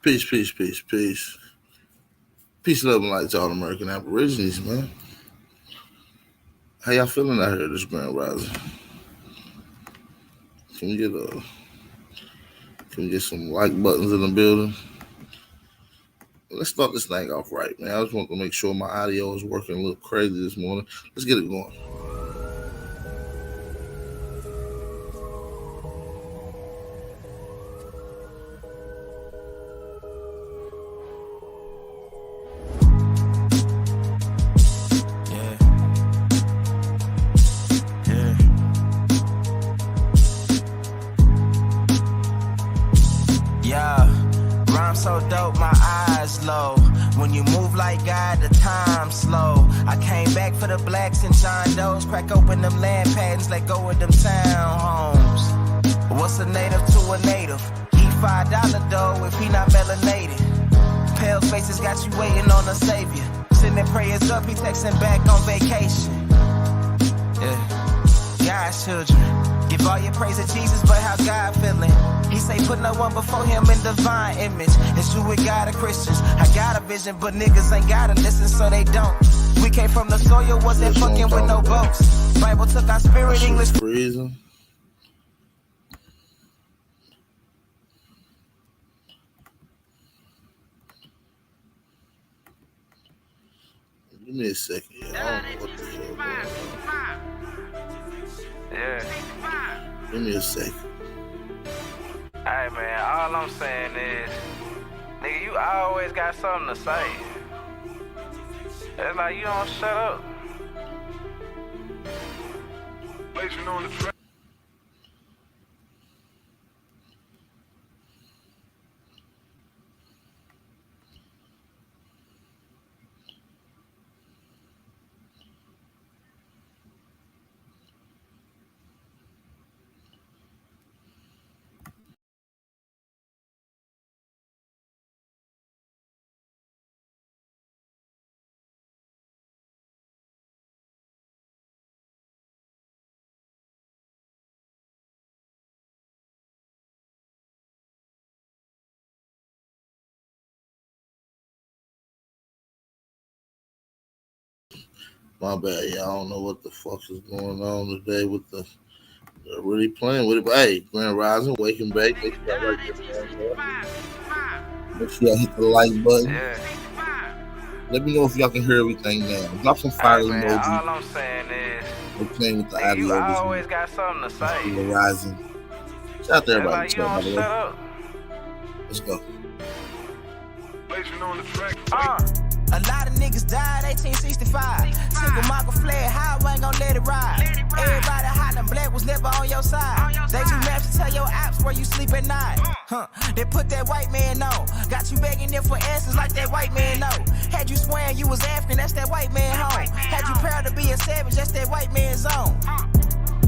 Peace, peace, peace, peace. Peace, love, and light to all American Aborigines, man. How y'all feeling out here this Grand Rising? Can we get some like buttons in the building? Let's start this thing off right, man. I just want to make sure my audio is working a little crazy this morning. Let's get it going. So dope, my eyes low. When you move like God, the time slow. I came back for the blacks and John Doe's. Crack open them land patents, let go of them townhomes. What's a native to a native? He $5 dough if he not melanated. Pale faces got you waiting on a savior. Sending prayers up, he texting back on vacation. God's children. Give all your praise to Jesus, but how God feeling? He say put no one before him in divine image. It's true with God and Christians. I got a vision, but niggas ain't gotta listen, so they don't. We came from the soil, wasn't fucking with no boats. Bible took our spirit, English freezing. Give me a second. I don't know what the hell, man. Yeah. Give me a second. Hey man, all I'm saying is, nigga, you always got something to say. It's like you don't shut up. Blazing on the track. My bad, yeah. I don't know what the fuck is going on today with the really playing with it. But hey, Grand Rising, waking back. Make sure y'all hit the like button. Yeah. Let me know if y'all can hear everything now. Drop some fire emoji. All I'm saying is, we're playing with the audio. You always got something to say. Grand Rising. Shout out to everybody. Like you don't shut up. Let's go. Blazing on the track. A lot of niggas died 1865. Single Michael fled, how I ain't gon' let it ride. Everybody hollering black was never on your side. They do maps to tell your apps where you sleep at night. They put that white man on. Got you begging them for answers like that white man know. Had you swearing you was African, that's that white man home. Had you proud to be a savage, that's that white man's zone.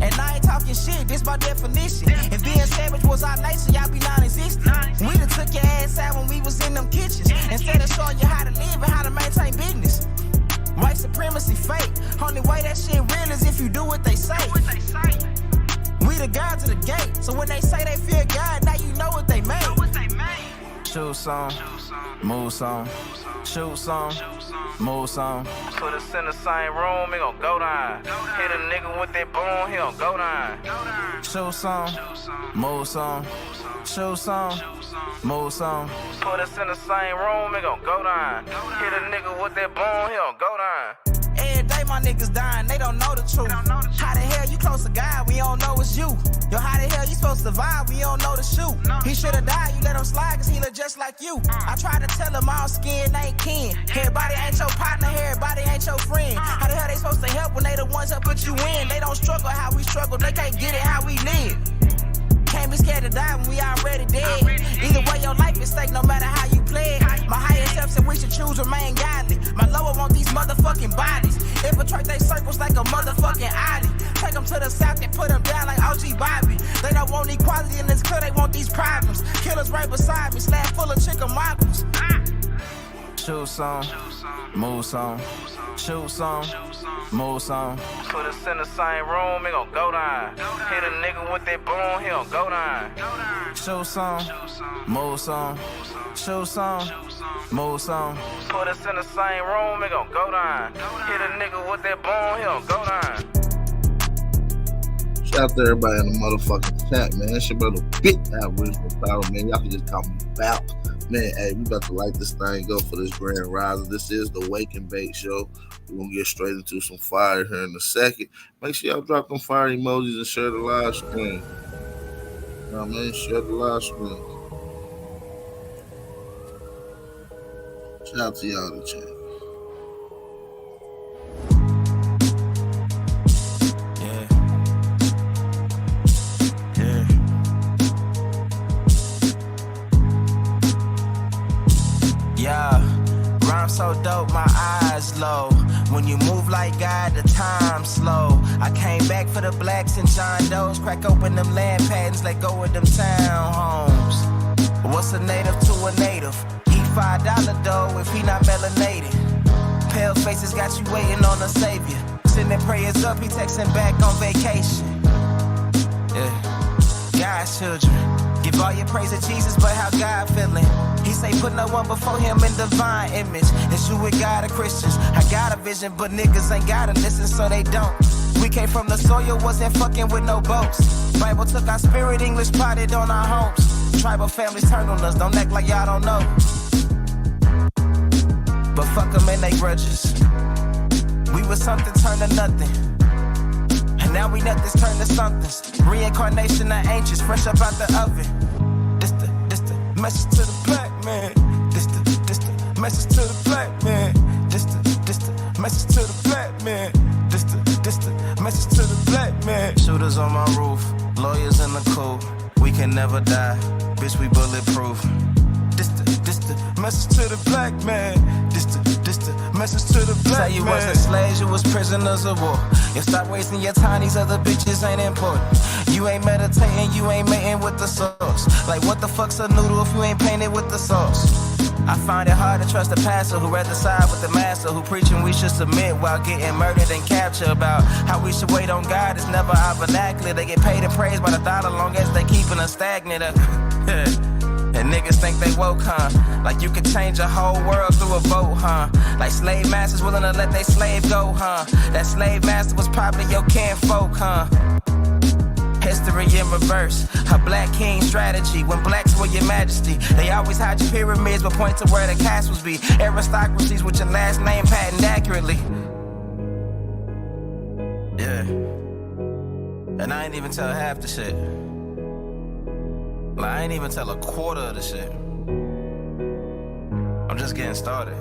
And I ain't talking shit, this by definition. If being savage was our nature, y'all be non-existent. We done took your ass out when we was in them kitchens. Instead of showing you how to live and how to maintain business. White supremacy fake. Only way that shit real is if you do what they say. We the guards of the gate, so when they say they fear God, now you know what they made. Shoot some, move some, shoot some, move some. Put us in the same room, it gon' go down. Hit a nigga with that boom, he gon' go down. Shoot some, move some, shoot some, move some. Put us in the same room, it gon' go down. Hit a nigga with that boom, he gon' go down. Every day my niggas dying, they don't know the truth. How the hell you close to God, we don't know it's you. Yo, how the hell you supposed to survive, we don't know the shoot. He should've died, you let him slide, cause he look just like you. I tried to tell him all skin ain't kin. Everybody ain't your partner, everybody ain't your friend. How the hell they supposed to help when they the ones that put you in? They don't struggle how we struggle, they can't get it how we live. Can't be scared to die when we already dead. Either way, your life is stake no matter how you play it. My higher self said we should choose remain godly. My lower want these motherfucking bodies. Infiltrate they circles like a motherfucking Audi. Take them to the south and put them down like OG Bobby. They don't want equality in this club, they want these problems. Killers right beside me, slab full of chicken mockers. Shoot some, move some, shoot some, move some. Put us in the same room, it gon' go down. Hit a nigga with that boom, he gon' go down. Show some, move some, show some, move some. Put us in the same room, it gon' go down. Hit a nigga with that bone, he gon' go down. Shout out to everybody in the motherfucking chat, man. That shit brother big Aboriginal power, man. Y'all can just call me Bout. Man, hey, we about to light this thing up for this grand rising. This is the Wake and Bake Show. We're going to get straight into some fire here in a second. Make sure y'all drop them fire emojis and share the live stream. Nah, man, share the live stream. Shout out to y'all in the chat. Rhyme so dope, my eyes low. When you move like God, the time slow. I came back for the blacks and John Doe's. Crack open them land patents, let go of them townhomes. What's a native to a native? He $5 dough if he not melanated. Pale faces got you waiting on a savior. Sending prayers up, he texting back on vacation. Yeah, God's children. Give all your praise to Jesus, but how God feeling? He say put no one before him in divine image. It's you with God or Christians. I got a vision, but niggas ain't gotta listen, so they don't. We came from the soil, wasn't fucking with no boats. Bible took our spirit, English plotted on our homes. Tribal families turned on us, don't act like y'all don't know. But fuck them and they grudges. We was something turned to nothing. And now we nothing's turned to somethings. Reincarnation of ancients, fresh up out the oven. This the message to the black man. This the message to the black man. This the message to the black man. This the message to the black man. Shooters on my roof, lawyers in the coop. We can never die, bitch, we bulletproof. This the message to the black man. This the message to the black man. Tell you wasn't slaves, you was prisoners of war. You stop wasting your time, these other bitches ain't important. You ain't meditating, you ain't mating with the sauce. Like what the fuck's a noodle if you ain't painted with the sauce? I find it hard to trust a pastor who rather side with the master, who preaching we should submit while getting murdered and captured. About how we should wait on God is never our vernacular. They get paid and praised by the dollar long as they keeping us stagnant. And niggas think they woke, huh? Like you could change a whole world through a vote, huh? Like slave masters willing to let their slave go, huh? That slave master was probably your kinfolk, huh? History in reverse, a black king strategy. When blacks were your majesty, they always hide your pyramids but point to where the castles be. Aristocracies with your last name patent accurately. Yeah. And I ain't even tell half the shit. Like, I ain't even tell a quarter of the shit. I'm just getting started.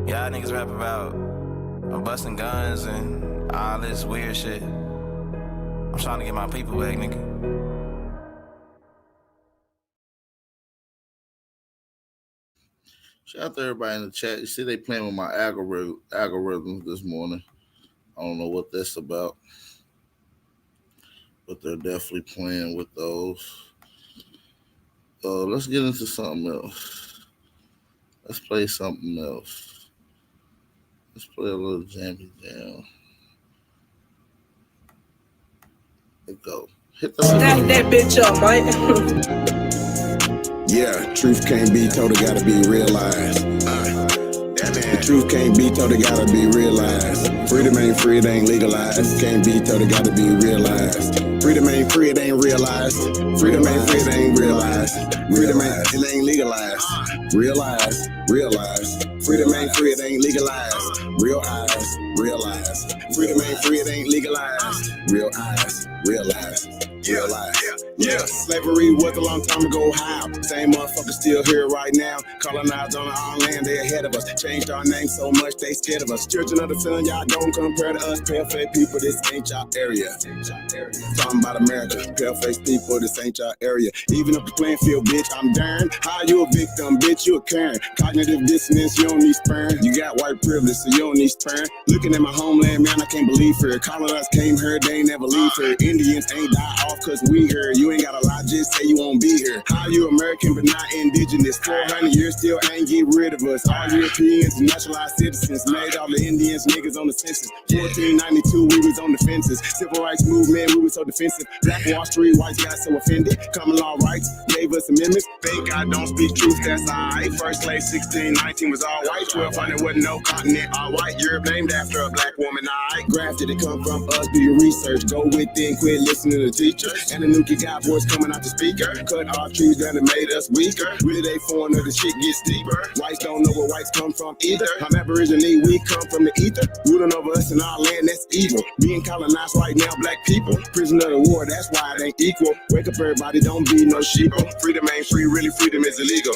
Y'all niggas rap about busting guns and all this weird shit. I'm trying to get my people back, nigga. Shout out to everybody in the chat. You see they playing with my algorithms this morning. I don't know what that's about, but they're definitely playing with those. Let's get into something else. Let's play something else. Let's play a little jammy jam. Let's go. Hit the Stack that bitch up, Mike. Yeah, truth can't be told, it gotta be realized. The truth can't be told, it gotta be realized. Freedom ain't free, it ain't legalized. Can't be told, it gotta be realized. Freedom ain't free, it ain't realized. Freedom ain't free, it ain't realized. Freedom ain't, it ain't legalized. Realize. Freedom ain't free, it ain't legalized. Realize. Freedom ain't free, it ain't legalized. Realize. Yeah, slavery was a long time ago. How? Same motherfuckers still here right now. Colonized on our own land, they ahead of us. Changed our name so much, they scared of us. Children of the sun, y'all don't compare to us. Pale-faced people, this ain't y'all area. Talking about America, pale-faced people, this ain't y'all area. Even up the playing field, bitch, I'm darn. How you a victim, bitch, you a Karen. Call Cognitive dissonance, you don't need sperm. You got white privilege, so you don't need sperm. Looking at my homeland, man, I can't believe her. Colonists came here, they ain't never leave her. Indians ain't die off cause we here. You ain't gotta lie, just say you won't be here. How you American but not indigenous? 400 years still ain't get rid of us. All Europeans and naturalized citizens made all the Indians niggas on the census. 1492, we was on the fences. Civil rights movement, we was so defensive. Black Wall Street, whites got so offended. Common law rights gave us amendments. Thank God don't speak truth, that's alright. First slave 1619 was all white. 1200 wasn't no continent, all white. Europe named after a black woman, alright. Grafted, it come from us, do your research. Go within, quit listening to the teacher. And the Nuki got voice coming out the speaker. Cut off trees that have made us weaker. Really they foreigner, the shit gets deeper. Whites don't know where whites come from either. I'm Aboriginal, we come from the ether. Ruling over us in our land, that's evil. Being colonized right now, black people. Prisoner of the war, that's why it ain't equal. Wake up everybody, don't be no sheeple. Freedom ain't free, really freedom is illegal.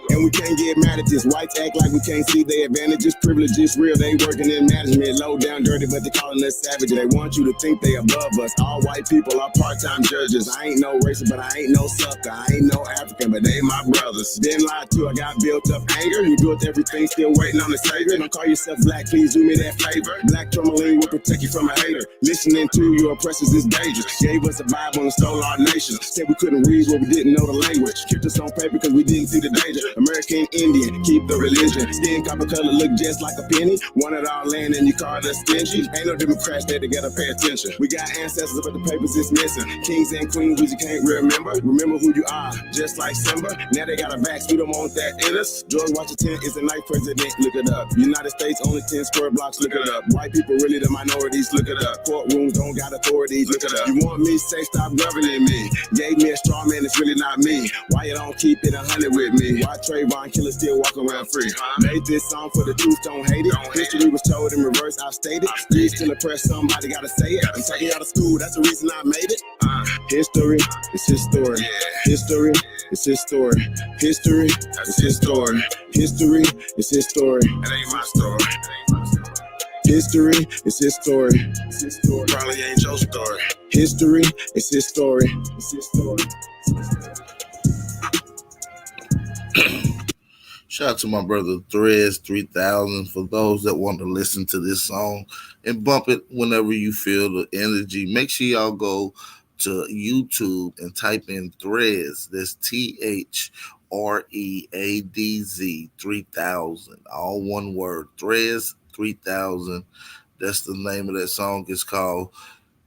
And we can't get mad at this. Whites act like we can't see their advantages. Privileges real, they working in management. Low down dirty, but they calling us savage. They want you to think they above us. All white people are part-time judges. I ain't no racist, but I ain't no sucker. I ain't no African, but they my brothers. Been lied to, I got built up anger. You built everything, still waiting on the savior. Don't call yourself black, please do me that favor. Black tourmaline will protect you from a hater. Listening to your oppressors is dangerous. Gave us a Bible and stole our nation. Said we couldn't read what we didn't know the language. Kept us on paper because we didn't see the danger. American Indian, keep the religion. Skin copper color look just like a penny. Wanted our land and you called us stingy. Ain't no Democrats there to gotta pay attention. We got ancestors but the papers is missing. Kings and queens we just can't remember. Remember who you are, just like Simba. Now they got a vax, we don't want that in us. George Washington is the ninth president, look it up. United States only 10 square blocks, look it up. White people really the minorities, look it up. Courtrooms don't got authorities, look it up. You want me, say stop governing me. Gave me a straw man, it's really not me. Why you don't keep it 100 with me? Why Trayvon killer still walk around free? Made this song for the truth, don't hate it. History was told in reverse, I stated. Streets still oppressed, somebody gotta say it. I'm talking out of school, that's the reason I made it. History is his story. History is his story. History is his story. History is his story. It ain't my story. History is his story. It's his story. Probably ain't your story. History is his story. It's his story. Shout out to my brother Threads 3000 for those that want to listen to this song and bump it whenever you feel the energy. Make sure y'all go to YouTube and type in Threads. That's THREADZ 3000. All one word. Threads 3000. That's the name of that song. It's called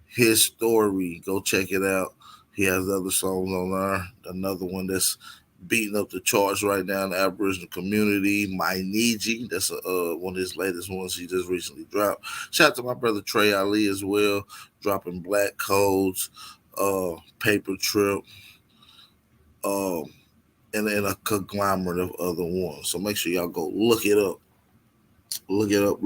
His Story. Go check it out. He has other songs on there. Another one that's beating up the charts right now in the Aboriginal community, My Niji. That's one of his latest ones he just recently dropped. Shout out to my brother Trey Ali as well, dropping Black Codes, Paper Trip, and a conglomerate of other ones. So make sure y'all go look it up. Look it up.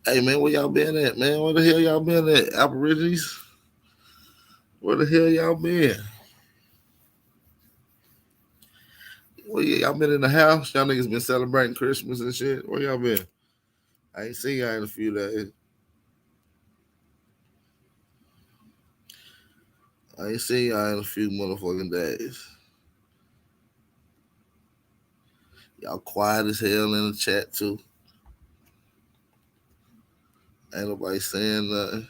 Hey, man, where y'all been at, man? Where the hell y'all been at? Aborigines? Where the hell y'all been? Well, yeah, y'all been in the house? Y'all niggas been celebrating Christmas and shit? Where y'all been? I ain't seen y'all in a few days. I ain't seen y'all in a few motherfucking days. Y'all quiet as hell in the chat, too. Ain't nobody saying nothing.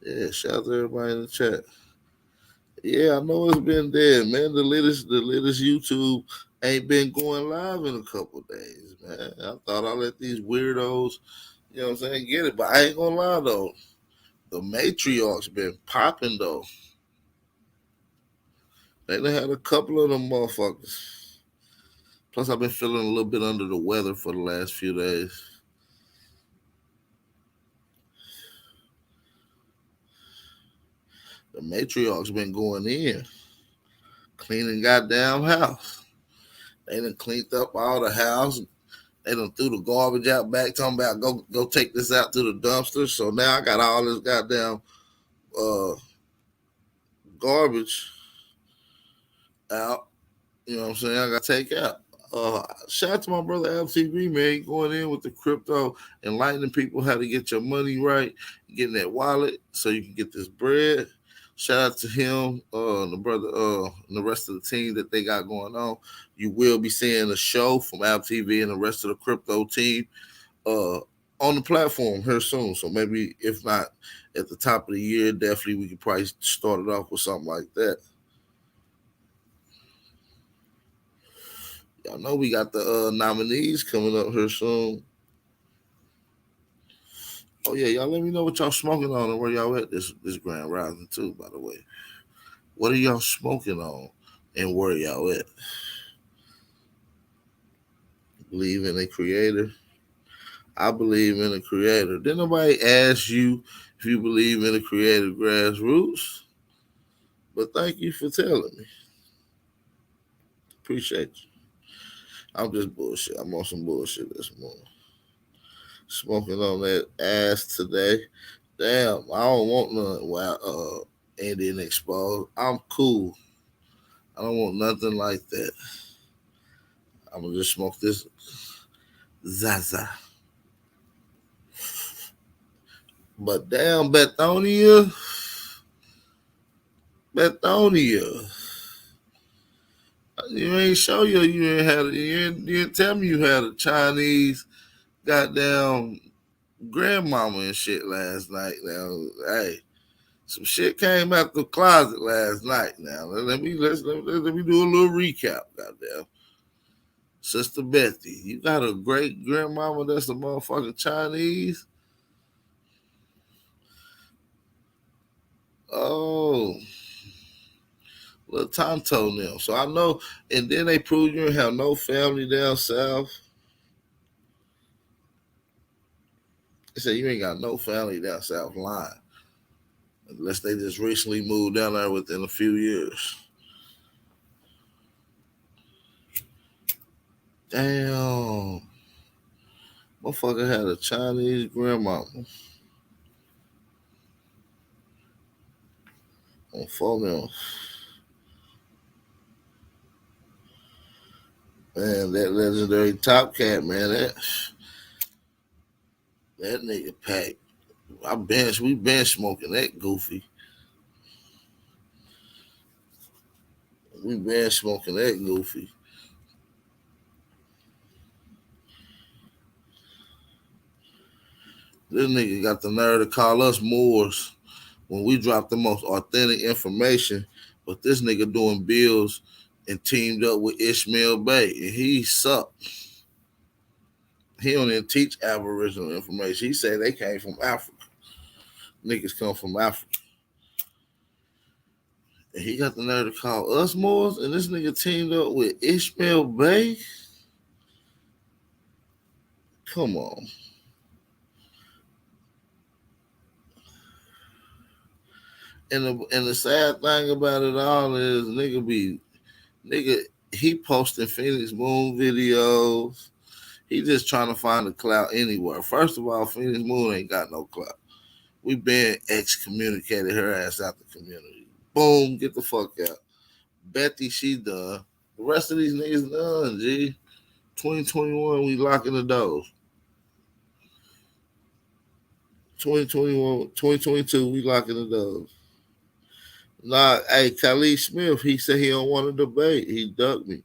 Yeah, shout out to everybody in the chat. Yeah, I know it's been dead, man. The latest YouTube ain't been going live in a couple of days, man. I thought I'd let these weirdos, you know what I'm saying, get it. But I ain't gonna lie, though. The matriarchs been popping, though. They done had a couple of them motherfuckers. Plus, I've been feeling a little bit under the weather for the last few days. The matriarchs been going in, cleaning goddamn house. They done cleaned up all the house. They done threw the garbage out back, talking about go take this out to the dumpster. So now I got all this goddamn garbage out. You know what I'm saying? I got to take out. Shout out to my brother LTV, man. He going in with the crypto, enlightening people how to get your money right, getting that wallet so you can get this bread. Shout out to him, the brother, and the rest of the team that they got going on. You will be seeing a show from LTV and the rest of the crypto team on the platform here soon. So maybe if not at the top of the year, definitely we could probably start it off with something like that. Y'all know we got the nominees coming up here soon. Oh yeah, y'all let me know what y'all smoking on and where y'all at this Grand Rising too, by the way. What are y'all smoking on and where y'all at? Believe in a creator? I believe in a creator. Didn't nobody ask you if you believe in a creator grassroots? But thank you for telling me. Appreciate you. I'm just bullshit. I'm on some bullshit this morning. Smoking on that ass today. Damn, I don't want none while Indian exposed. I'm cool. I don't want nothing like that. I'm gonna just smoke this Zaza. But damn, Bethonia. You ain't show you ain't had you didn't tell me you had a Chinese goddamn grandmama and shit last night. Now, hey, some shit came out the closet last night. Now, let me do a little recap. Goddamn, Sister Bethy, you got a great grandmama that's a motherfucking Chinese. Oh, little Tonto now. So I know, and then they proved you don't have no family down south. They said you ain't got no family down south line. Unless they just recently moved down there within a few years. Damn. Motherfucker had a Chinese grandmama. On phone now. Man, that legendary Top Cat, man, that nigga packed. We been smoking that goofy. We been smoking that goofy. This nigga got the nerve to call us Moors when we drop the most authentic information, but this nigga doing bills and teamed up with Ishmael Bay, and he sucked. He don't even teach Aboriginal information. He said they came from Africa. Niggas come from Africa. And he got the nerve to call us Moors, and this nigga teamed up with Ishmael Bay. Come on. And the sad thing about it all is he posting Phoenix Moon videos. He just trying to find a clout anywhere. First of all, Phoenix Moon ain't got no clout. We been excommunicated her ass out the community. Boom, get the fuck out. Bethy, she done. The rest of these niggas done, G. 2021, we locking the doors. 2021, 2022, we locking the doors. Nah, hey, Khalid Smith, he said he don't want to debate. He ducked me.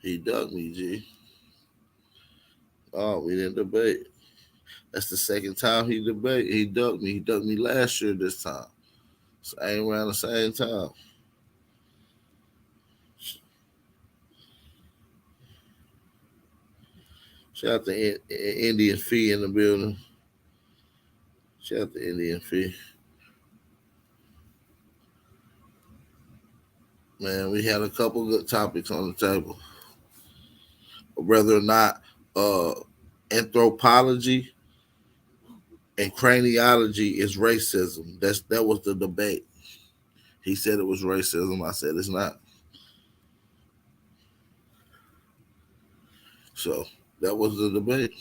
G. Oh, we didn't debate. That's the second time he debated. He ducked me. He ducked me last year this time. Same around the same time. Shout out to Indian Fee in the building. Shout out to Indian Fee. Man, we had a couple good topics on the table. Whether or not anthropology and craniology is racism. That was the debate. He said it was racism. I said it's not. So that was the debate.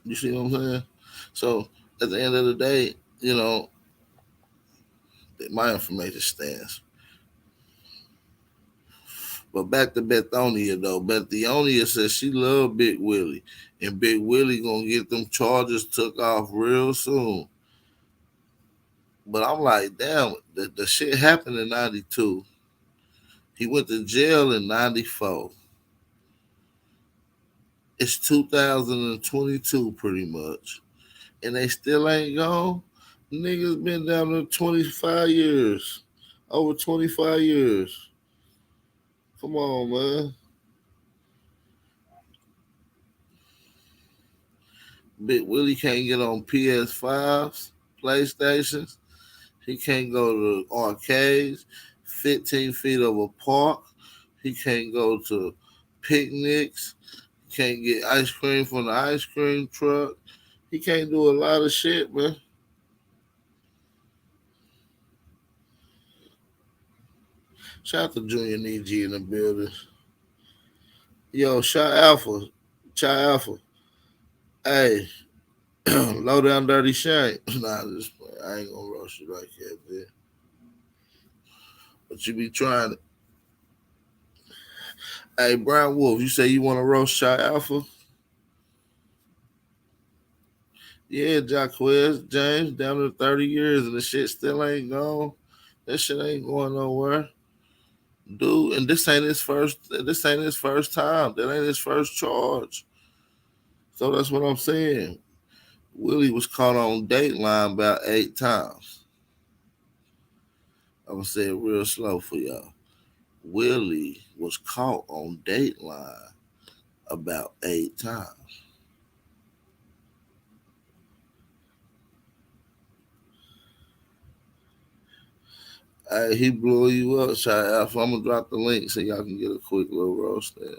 You see what I'm saying? So at the end of the day, you know, my information stands. But back to Bethonia though. Bethonia says she love Big Willie. And Big Willie gonna get them charges took off real soon. But I'm like, damn, the shit happened in 92. He went to jail in 94. It's 2022 pretty much. And they still ain't gone. Niggas been down there 25 years. Over 25 years. Come on, man. Big Willie can't get on PS5s, PlayStations. He can't go to arcades, 15 feet of a park. He can't go to picnics. He can't get ice cream from the ice cream truck. He can't do a lot of shit, man. Shout out to Junior Niji in the building. Yo, Shot Alpha. Chai Alpha. Hey, low down dirty shank. Nah, I ain't gonna roast you like that, man. But you be trying to. Hey, Brown Wolf, you say you want to roast Shot Alpha? Yeah, Jacquez, James, down to 30 years and the shit still ain't gone. That shit ain't going nowhere. Dude, and this ain't his first time. That ain't his first charge. So that's what I'm saying. Willie was caught on Dateline about 8 times. I'm gonna say it real slow for y'all. Willie was caught on Dateline about 8 times. Hey, he blew you up, Shot Alpha. I'm gonna drop the link so y'all can get a quick little roast there.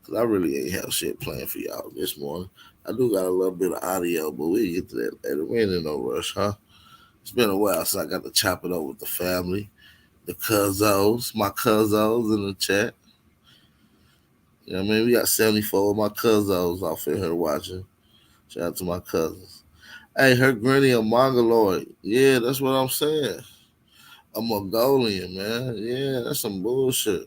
Cause I really ain't have shit planned for y'all this morning. I do got a little bit of audio, but we'll get to that later. We ain't in no rush, huh? It's been a while since I got to chop it up with the family, the cousins, my cousins in the chat. You know what I mean? We got 74 of my cousins off in here watching. Shout out to my cousins. Hey, her granny a Mongoloid. Yeah, that's what I'm saying. A Mongolian, man. Yeah, that's some bullshit.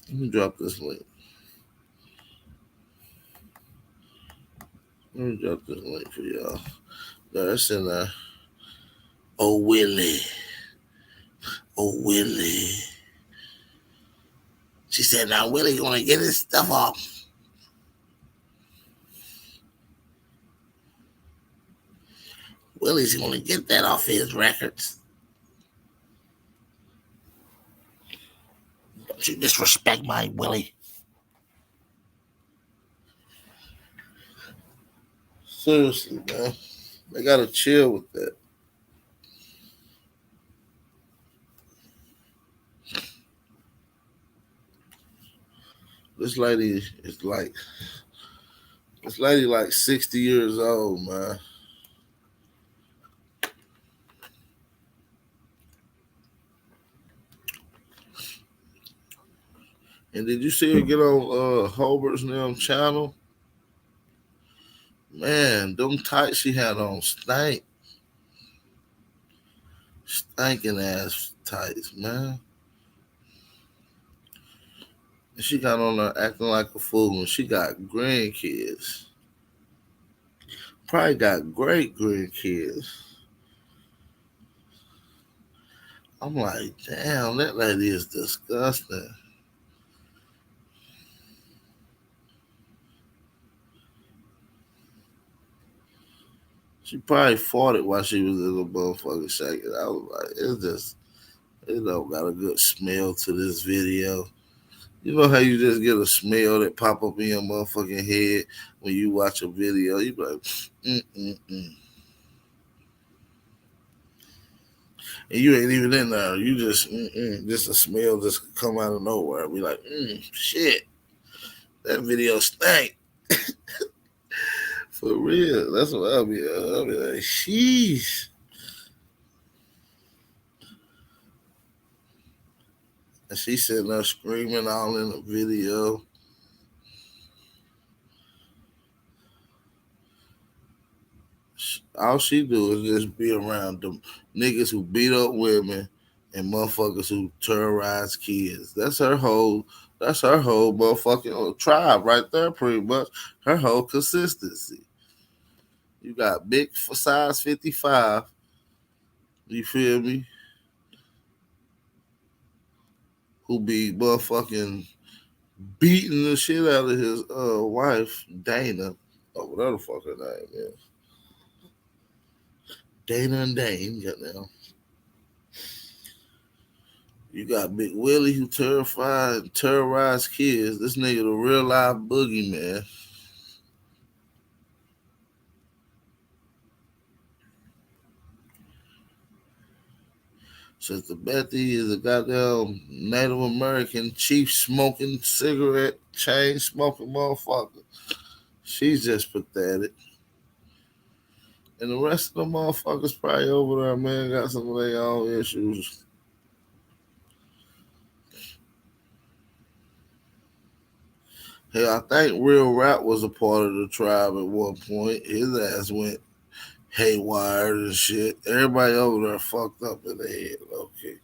Let me drop this link. Let me drop this link for y'all. That's in there. Oh, Willie. Oh, Willie. She said, now Willie gonna get his stuff off. Willie's gonna get that off his records. Don't you disrespect my Willie. Seriously, man. They gotta chill with that. This lady is like 60 years old, man. And did you see her get on Holbert's new channel? Man, them tights she had on stank. Stinking ass tights, man. And she got on there acting like a fool and she got grandkids. Probably got great grandkids. I'm like, damn, that lady is disgusting. She probably fought it while she was in the motherfucking shaking. I was like, it don't got a good smell to this video. You know how you just get a smell that pop up in your motherfucking head when you watch a video? You be like, mm. And you ain't even in there. You just a smell just come out of nowhere. Be like, shit, that video stank. For real. That's what I'll be like, sheesh. And she sitting there screaming all in the video. all she do is just be around them niggas who beat up women and motherfuckers who terrorize kids. That's her whole motherfucking tribe right there, pretty much. Her whole consistency. You got big for size 55. You feel me? Who be motherfucking beating the shit out of his wife, Dana. Oh, whatever the fuck her name is. Dana and Dane, goddamn. You got Big Willie who terrorized kids. This nigga the real life boogeyman. Sister Betty is a goddamn Native American chief smoking cigarette, chain smoking motherfucker. She's just pathetic. And the rest of the motherfuckers probably over there, man, got some of their own issues. Hell, I think Real Rap was a part of the tribe at one point. His ass went haywire and shit. Everybody over there fucked up in the head, okay.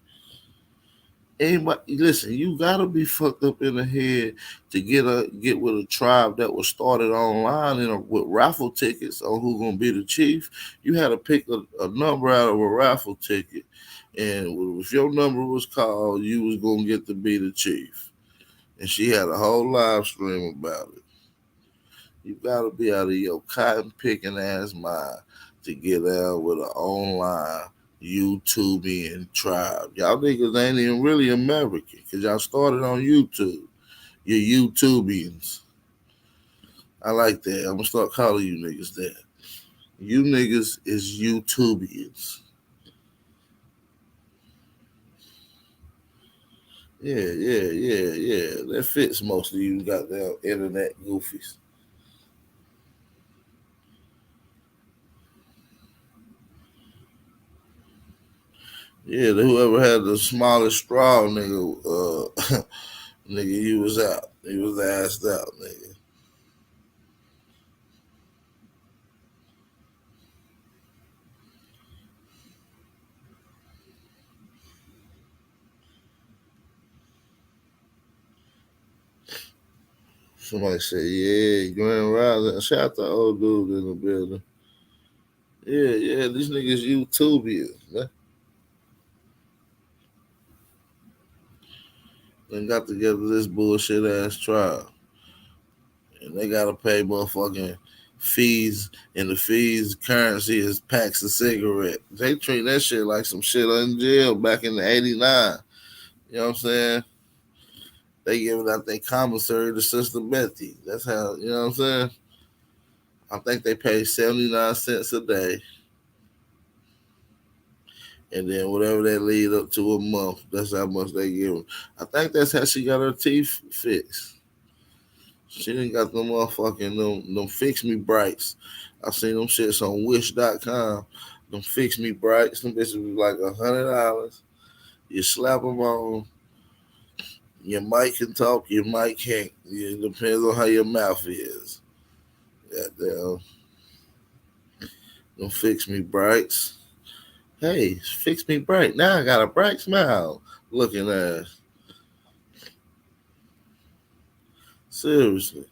Anybody, listen, you gotta be fucked up in the head to get with a tribe that was started online with raffle tickets on who's gonna be the chief. You had to pick a number out of a raffle ticket, and if your number was called, you was gonna get to be the chief. And she had a whole live stream about it. You gotta be out of your cotton picking ass mind to get out with an online YouTubian tribe. Y'all niggas ain't even really American because y'all started on YouTube. You're YouTubians. I like that. I'm gonna start calling you niggas that. You niggas is YouTubians. Yeah. That fits most of you goddamn internet goofies. Yeah, whoever had the smallest straw, nigga, nigga, he was out. He was assed out, nigga. Somebody said, yeah, Grand Rising. Shout out to old dude in the building. Yeah, these niggas YouTubians, man. They got together this bullshit ass trial. And they gotta pay motherfucking fees, and the fees currency is packs of cigarette. They treat that shit like some shit in jail back in the 89. You know what I'm saying? They giving out their commissary to Sister Betty. That's how, you know what I'm saying? I think they pay 79 cents a day. And then whatever they lead up to a month, that's how much they give them. I think that's how she got her teeth fixed. She didn't got them motherfucking them fix me brights. I seen them shits on wish.com. Them fix me brights, them bitches was like $100. You slap them on. Your mic can talk, your mic can't. It depends on how your mouth is. Goddamn. Them fix me brights. Hey, fix me bright. Now I got a bright smile looking at. Seriously.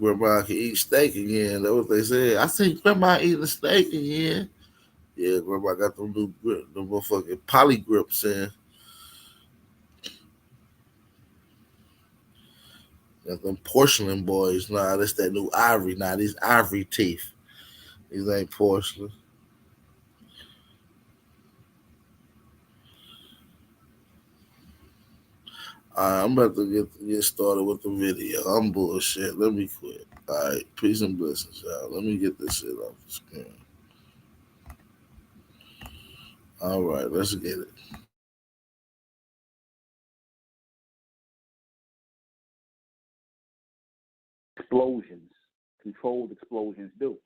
Grandma can eat steak again. That's what they said. I see Grandma eating steak again. Yeah, Grandma got them new them motherfucking poly grips in. Got them porcelain boys. Nah, that's that new ivory. Nah, these ivory teeth. These ain't porcelain. All right, I'm about to get started with the video. I'm bullshit. Let me quit. All right, peace and blessings, y'all. Let me get this shit off the screen. All right, let's get it. Explosions, controlled explosions do,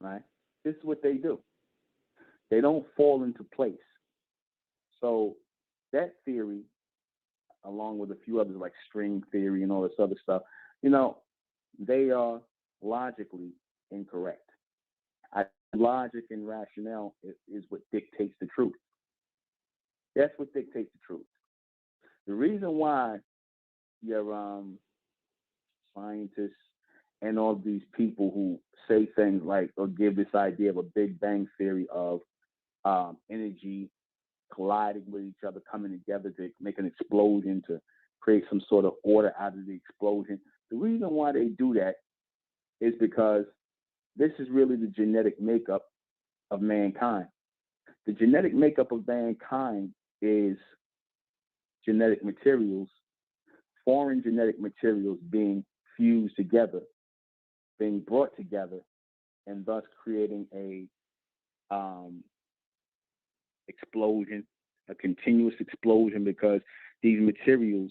right? This is what they do. They don't fall into place. So that theory, along with a few others like string theory and all this other stuff, they are logically incorrect. Logic and rationale is what dictates the truth. That's what dictates the truth. The reason why your scientists and all these people who say things like, or give this idea of a Big Bang theory of energy colliding with each other, coming together to make an explosion, to create some sort of order out of the explosion. The reason why they do that is because this is really the genetic makeup of mankind. The genetic makeup of mankind is genetic materials, foreign genetic materials being fused together, being brought together, and thus creating a explosion, a continuous explosion, because these materials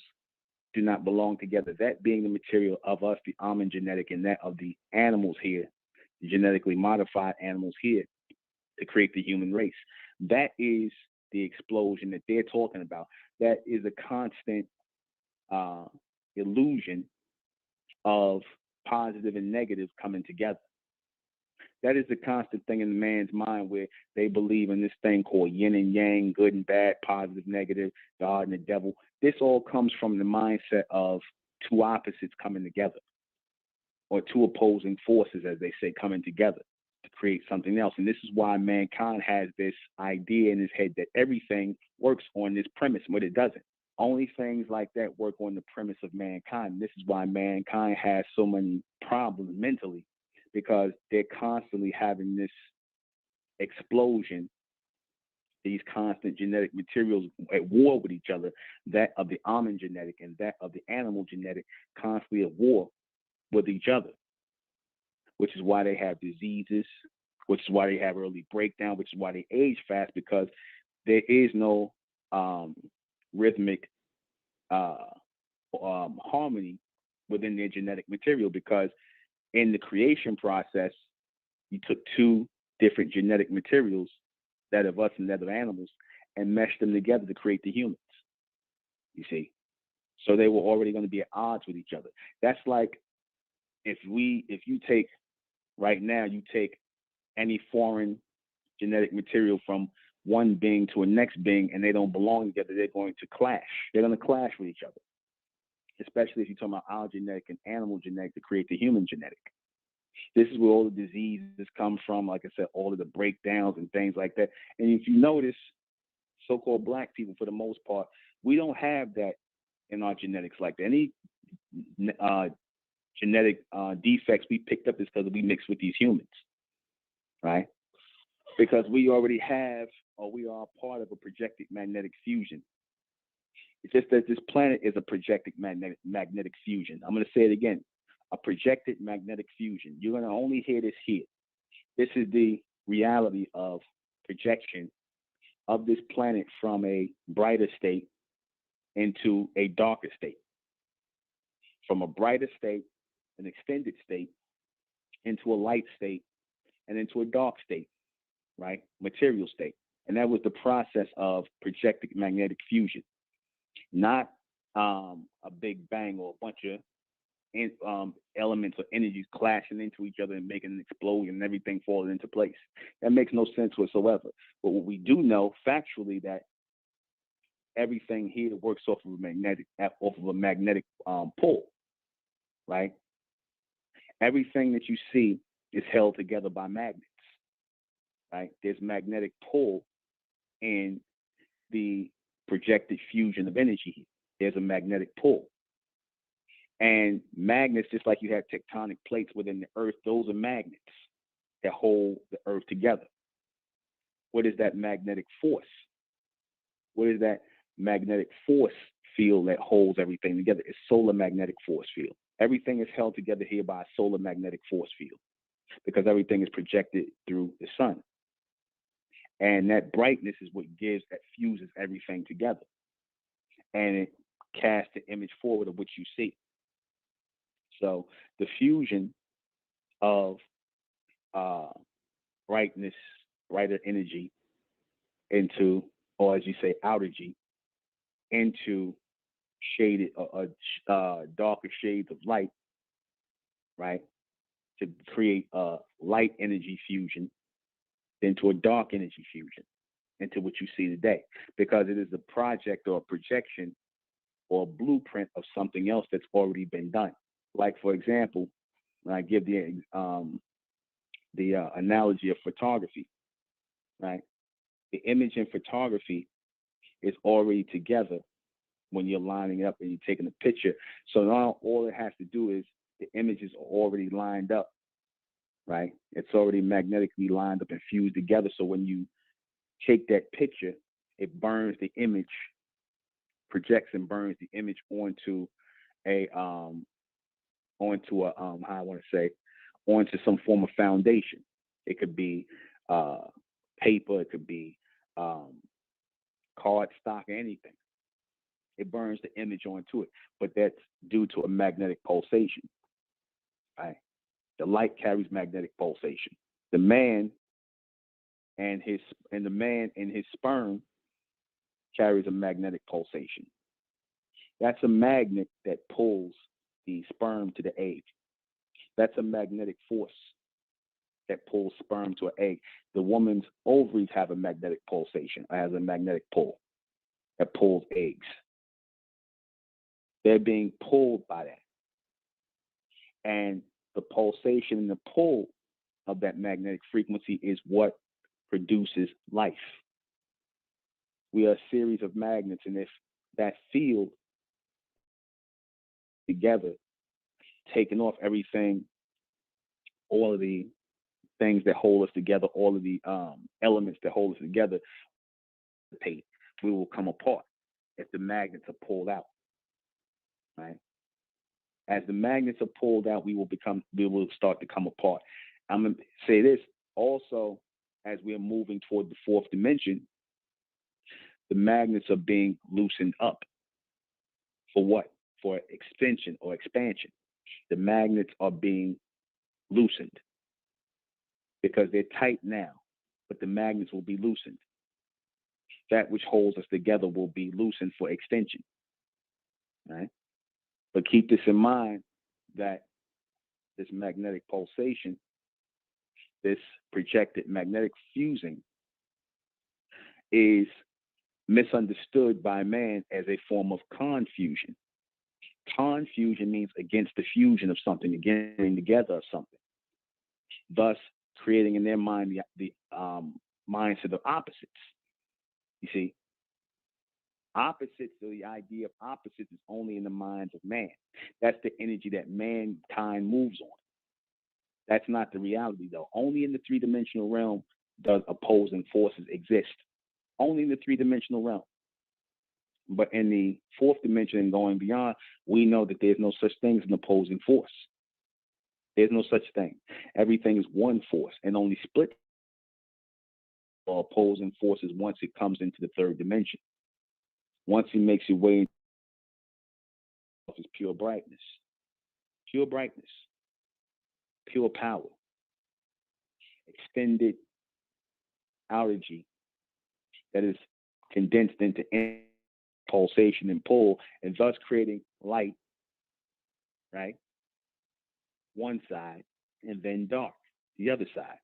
do not belong together. That being the material of us, the almond genetic, and that of the animals here, the genetically modified animals here, to create the human race. That is the explosion that they're talking about. That is a constant illusion of positive and negative coming together. That is the constant thing in the man's mind, where they believe in this thing called yin and yang, good and bad, positive, negative, God and the devil. This all comes from the mindset of two opposites coming together, or two opposing forces, as they say, coming together to create something else. And this is why mankind has this idea in his head that everything works on this premise, but it doesn't. Only things like that work on the premise of mankind. This is why mankind has so many problems mentally, because they're constantly having this explosion, these constant genetic materials at war with each other, that of the almond genetic and that of the animal genetic, constantly at war with each other, which is why they have diseases, which is why they have early breakdown, which is why they age fast, because there is no rhythmic harmony within their genetic material, because in the creation process, you took two different genetic materials, that of us and that of animals, and meshed them together to create the humans. You see? So they were already going to be at odds with each other. That's like if you take, right now, you take any foreign genetic material from one being to a next being, and they don't belong together, they're going to clash. They're going to clash with each other, especially if you're talking about our genetic and animal genetic to create the human genetic. This is where all the diseases come from, like I said, all of the breakdowns and things like that. And if you notice, so-called black people, for the most part, we don't have that in our genetics like that. Any genetic defects we picked up is because we mixed with these humans, right? Because we already have, or we are part of a projected magnetic fusion. It's just that this planet is a projected magnetic fusion. I'm going to say it again. A projected magnetic fusion. You're going to only hear this here. This is the reality of projection of this planet from a brighter state into a darker state. From a brighter state, an extended state, into a light state, and into a dark state, right? Material state. And that was the process of projected magnetic fusion. Not a big bang or a bunch of elements or energies clashing into each other and making an explosion and everything falling into place. That makes no sense whatsoever. But what we do know factually, that everything here works off of a magnetic pull, right? Everything that you see is held together by magnets, right? There's magnetic pull in the projected fusion of energy here. There's a magnetic pull. And magnets, just like you have tectonic plates within the earth, those are magnets that hold the earth together. What is that magnetic force? What is that magnetic force field that holds everything together? It's solar magnetic force field. Everything is held together here by a solar magnetic force field, because everything is projected through the sun. And that brightness is what fuses everything together. And it casts the image forward of what you see. So the fusion of brightness, brighter energy into, or as you say, outergy, into shaded darker shades of light, right? To create a light energy fusion, then to a dark energy fusion, into what you see today, because it is a project or a projection or a blueprint of something else that's already been done. Like, for example, when I give the analogy of photography, right? The image in photography is already together when you're lining it up and you're taking a picture. So now all it has to do is the images are already lined up, right? It's already magnetically lined up and fused together. So when you take that picture, it burns the image, projects and burns the image onto how I want to say, onto some form of foundation. It could be paper, it could be card stock, anything. It burns the image onto it, but that's due to a magnetic pulsation, right? The light carries magnetic pulsation. The man and the man in his sperm carries a magnetic pulsation. That's a magnet that pulls the sperm to the egg. That's a magnetic force that pulls sperm to an egg. The woman's ovaries have a magnetic pulsation, has a magnetic pull that pulls eggs. They're being pulled by that. And the pulsation and the pull of that magnetic frequency is what produces life. We are a series of magnets, and if that field together, taking off everything, all of the things that hold us together, all of the elements that hold us together, we will come apart if the magnets are pulled out, right? As the magnets are pulled out, we will start to come apart. I'm going to say this also, as we are moving toward the fourth dimension, the magnets are being loosened up. For what? For extension or expansion. The magnets are being loosened because they're tight now, but the magnets will be loosened. That which holds us together will be loosened for extension, right? But keep this in mind, that this magnetic pulsation, this projected magnetic fusing, is misunderstood by man as a form of confusion. Confusion means against the fusion of something, against getting together of something, thus creating in their mind the mindset of opposites. You see, opposites, or the idea of opposites, is only in the minds of man. That's the energy that mankind moves on. That's not the reality, though. Only in the three-dimensional realm does opposing forces exist. Only in the three-dimensional realm. But in the fourth dimension and going beyond, we know that there's no such thing as an opposing force. There's no such thing. Everything is one force, and only split or opposing forces once it comes into the third dimension. Once he makes his way into his pure brightness, pure power, extended energy that is condensed into pulsation and pull, and thus creating light, right? One side, and then dark, the other side.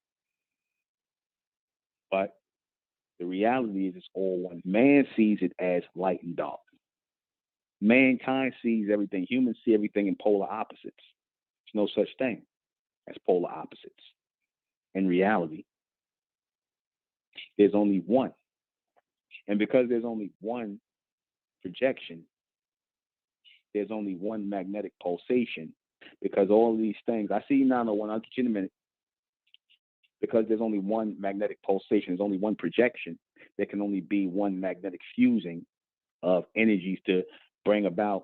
But the reality is it's all one. Man sees it as light and dark. Mankind sees everything. Humans see everything in polar opposites. There's no such thing as polar opposites. In reality, there's only one. And because there's only one projection, there's only one magnetic pulsation, because all of these things, I see you now, I'll get you in a minute. Because there's only one magnetic pulsation, there's only one projection, there can only be one magnetic fusing of energies to bring about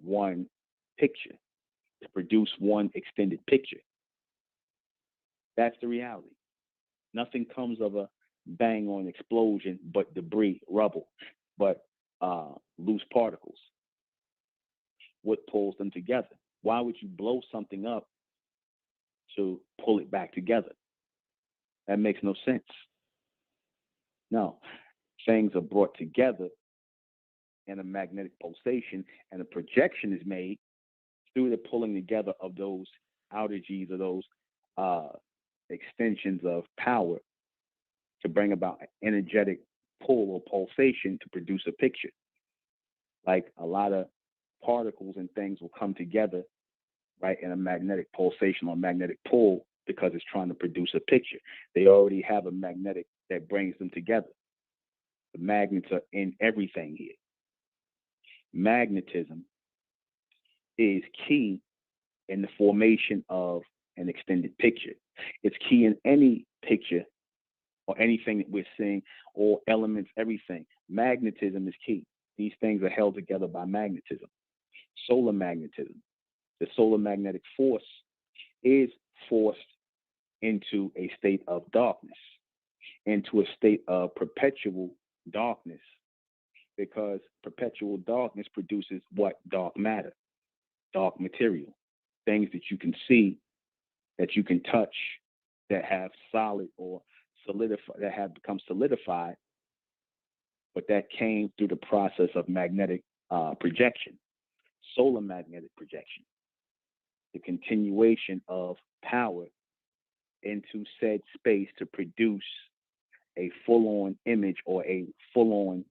one picture, to produce one extended picture. That's the reality. Nothing comes of a bang on explosion but debris, rubble, but loose particles. What pulls them together? Why would you blow something up to pull it back together? That makes no sense. No, things are brought together in a magnetic pulsation, and a projection is made through the pulling together of those outages or those extensions of power to bring about an energetic pull or pulsation to produce a picture. Like a lot of particles and things will come together, right, in a magnetic pulsation or magnetic pull because it's trying to produce a picture. They already have a magnetic that brings them together. The magnets are in everything here. Magnetism is key in the formation of an extended picture. It's key in any picture or anything that we're seeing, or elements, everything. Magnetism is key. These things are held together by magnetism. Solar magnetism. The solar magnetic force is forced into a state of darkness, into a state of perpetual darkness, because perpetual darkness produces what? Dark matter, dark material, things that you can see, that you can touch, that have solid or solidified, that have become solidified, but that came through the process of magnetic projection, solar magnetic projection, the continuation of power into said space to produce a full-on image or a full-on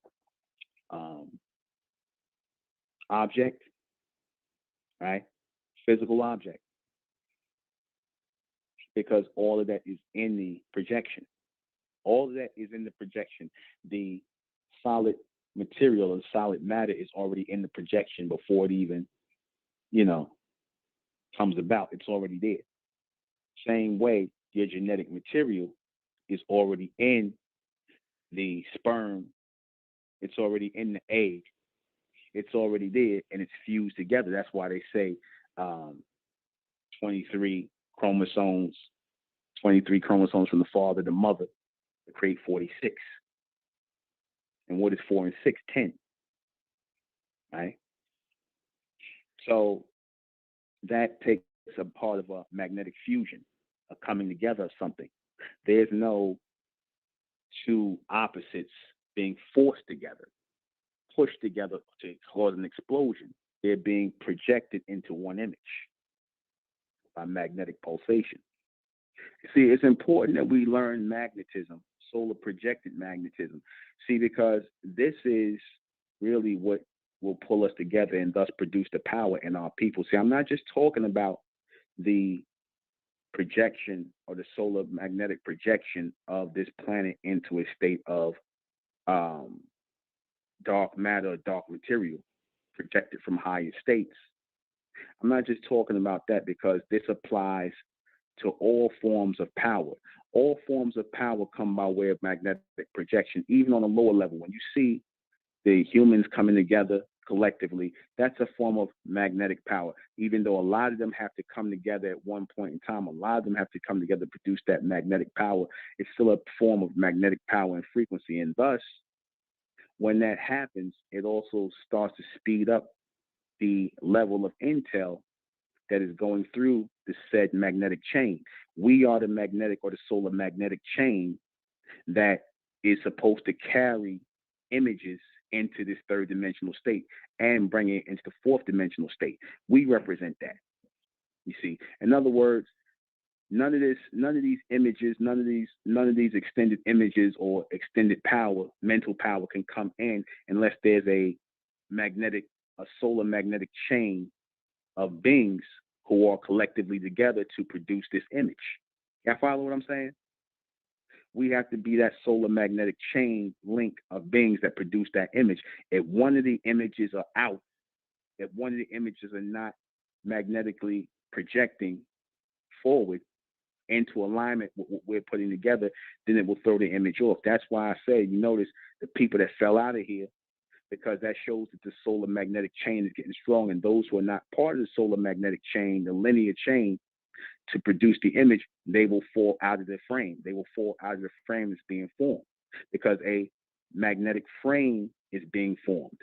object, right? Physical object. Because all of that is in the projection. All of that is in the projection. The solid material and solid matter is already in the projection before it even, comes about. It's already there. Same way, your genetic material is already in the sperm. It's already in the egg. It's already there, and it's fused together. That's why they say 23 chromosomes from the father to the mother to create 46. And what is 4 and 6? 10. Right? So that takes a part of a magnetic fusion, a coming together of something. There's no two opposites being forced together, pushed together to cause an explosion. They're being projected into one image by magnetic pulsation. See, it's important that we learn magnetism, solar projected magnetism. See, because this is really what will pull us together and thus produce the power in our people. See, I'm not just talking about the projection or the solar magnetic projection of this planet into a state of dark matter, dark material projected from higher states. I'm not just talking about that, because this applies to all forms of power. All forms of power come by way of magnetic projection, even on a lower level. When you see the humans coming together collectively, that's a form of magnetic power. Even though a lot of them have to come together at one point in time, a lot of them have to come together to produce that magnetic power. It's still a form of magnetic power and frequency. And thus, when that happens, it also starts to speed up the level of intel that is going through the said magnetic chain. We are the magnetic or the solar magnetic chain that is supposed to carry images into this third dimensional state and bring it into the fourth dimensional state. We represent that. You see, in other words, none of these images, none of these extended images or extended power, mental power, can come in unless there's a solar magnetic chain of beings who are collectively together to produce this image. Y'all follow what I'm saying? We have to be that solar magnetic chain link of beings that produce that image. If one of the images are out, if one of the images are not magnetically projecting forward into alignment with what we're putting together, then it will throw the image off. That's why I say, you notice the people that fell out of here, because that shows that the solar magnetic chain is getting strong, and those who are not part of the solar magnetic chain, the linear chain, to produce the image, they will fall out of their frame. They will fall out of the frame that's being formed, because a magnetic frame is being formed.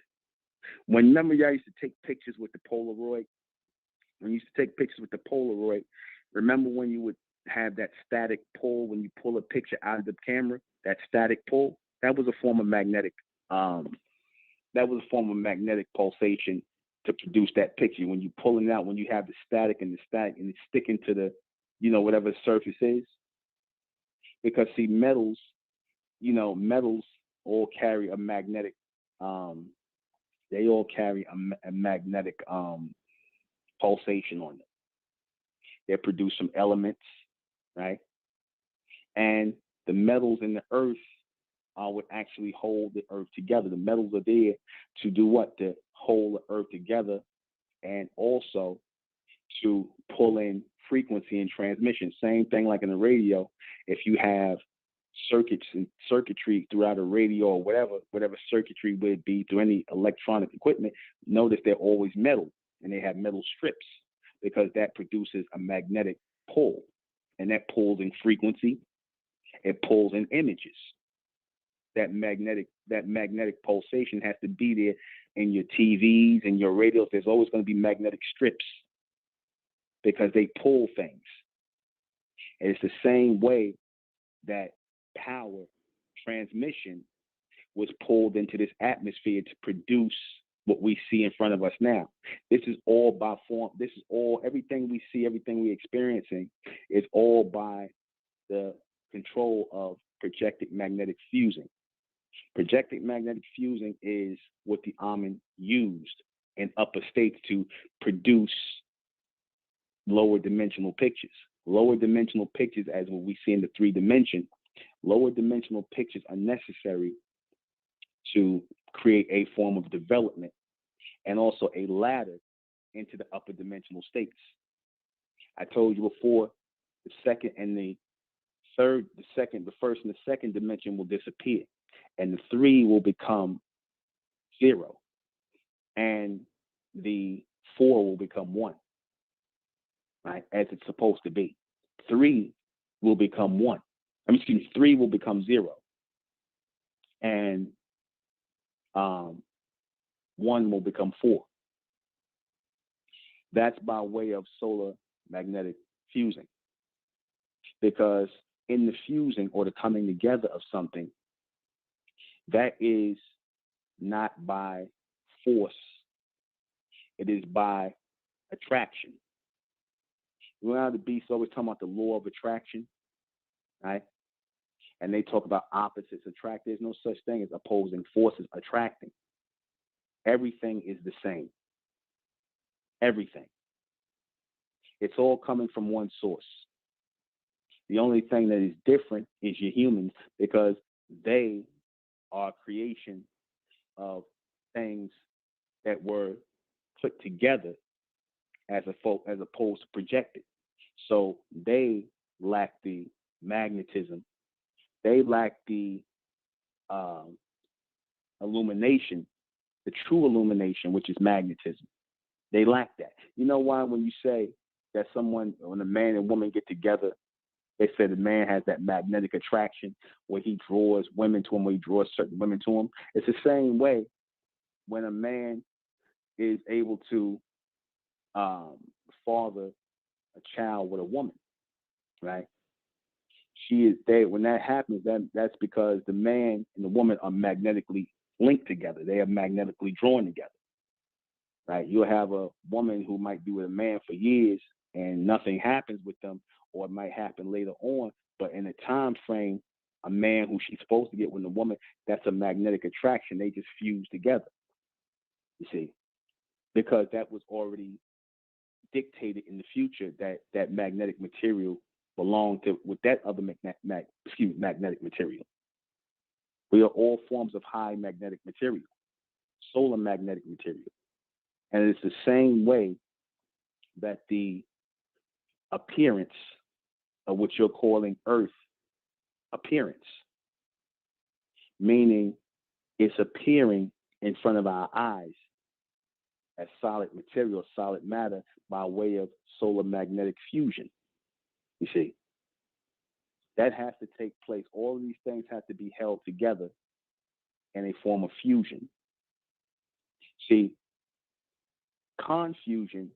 Remember y'all used to take pictures with the Polaroid? When you used to take pictures with the Polaroid, remember when you would have that static pull when you pull a picture out of the camera, that static pull? That was a form of magnetic pulsation to produce that picture. When you pulling it out, when you have the static and it's sticking to the, whatever the surface is. Because see, metals all carry a magnetic, they all carry a magnetic pulsation on them. They produce some elements, right? And the metals in the earth would actually hold the earth together. The metals are there to do what? To hold the earth together, and also to pull in frequency and transmission. Same thing like in the radio. If you have circuitry throughout a radio or whatever circuitry would be through any electronic equipment, notice they're always metal, and they have metal strips, because that produces a magnetic pull, and that pulls in frequency, it pulls in images. That magnetic pulsation has to be there in your TVs and your radios. There's always going to be magnetic strips, because they pull things. And it's the same way that power transmission was pulled into this atmosphere to produce what we see in front of us now. This is all by form. This is all, everything we see, everything we're experiencing is all by the control of projected magnetic fusing. Projected magnetic fusing is what the Amen used in upper states to produce lower dimensional pictures. Lower dimensional pictures, as what we see in the 3 dimension, lower dimensional pictures are necessary to create a form of development and also a ladder into the upper dimensional states. I told you before, the second and the third, the first and the second dimension will disappear, and the 3 will become 0, and the 4 will become 1, right? As it's supposed to be. 3 will become 1. 3 will become 0, and 1 will become 4. That's by way of solar magnetic fusing, because in the fusing or the coming together of something, that is not by force, it is by attraction. You know how the beast always talking about the law of attraction, right? And they talk about opposites attract. There's no such thing as opposing forces attracting. Everything is the same. Everything. It's all coming from one source. The only thing that is different is your humans, because they are a creation of things that were put together as opposed to projected. So they lack the magnetism. They lack the illumination, the true illumination, which is magnetism. They lack that. You know why? When you say that when a man and woman get together, they say the man has that magnetic attraction where he draws women to him, where he draws certain women to him. It's the same way when a man is able to father a child with a woman, right? She is there. When that happens, that's because the man and the woman are magnetically linked together. They are magnetically drawn together, right? You'll have a woman who might be with a man for years and nothing happens with them, or it might happen later on. But in a time frame, a man who she's supposed to get with a woman, that's a magnetic attraction. They just fuse together, you see, because that was already dictated in the future that magnetic material belonged to with that other magnetic material. We are all forms of high magnetic material, solar magnetic material. And it's the same way that the appearance of what you're calling Earth appearance, meaning it's appearing in front of our eyes as solid material, solid matter, by way of solar magnetic fusion. You see, that has to take place. All of these things have to be held together in a form of fusion. See, confusion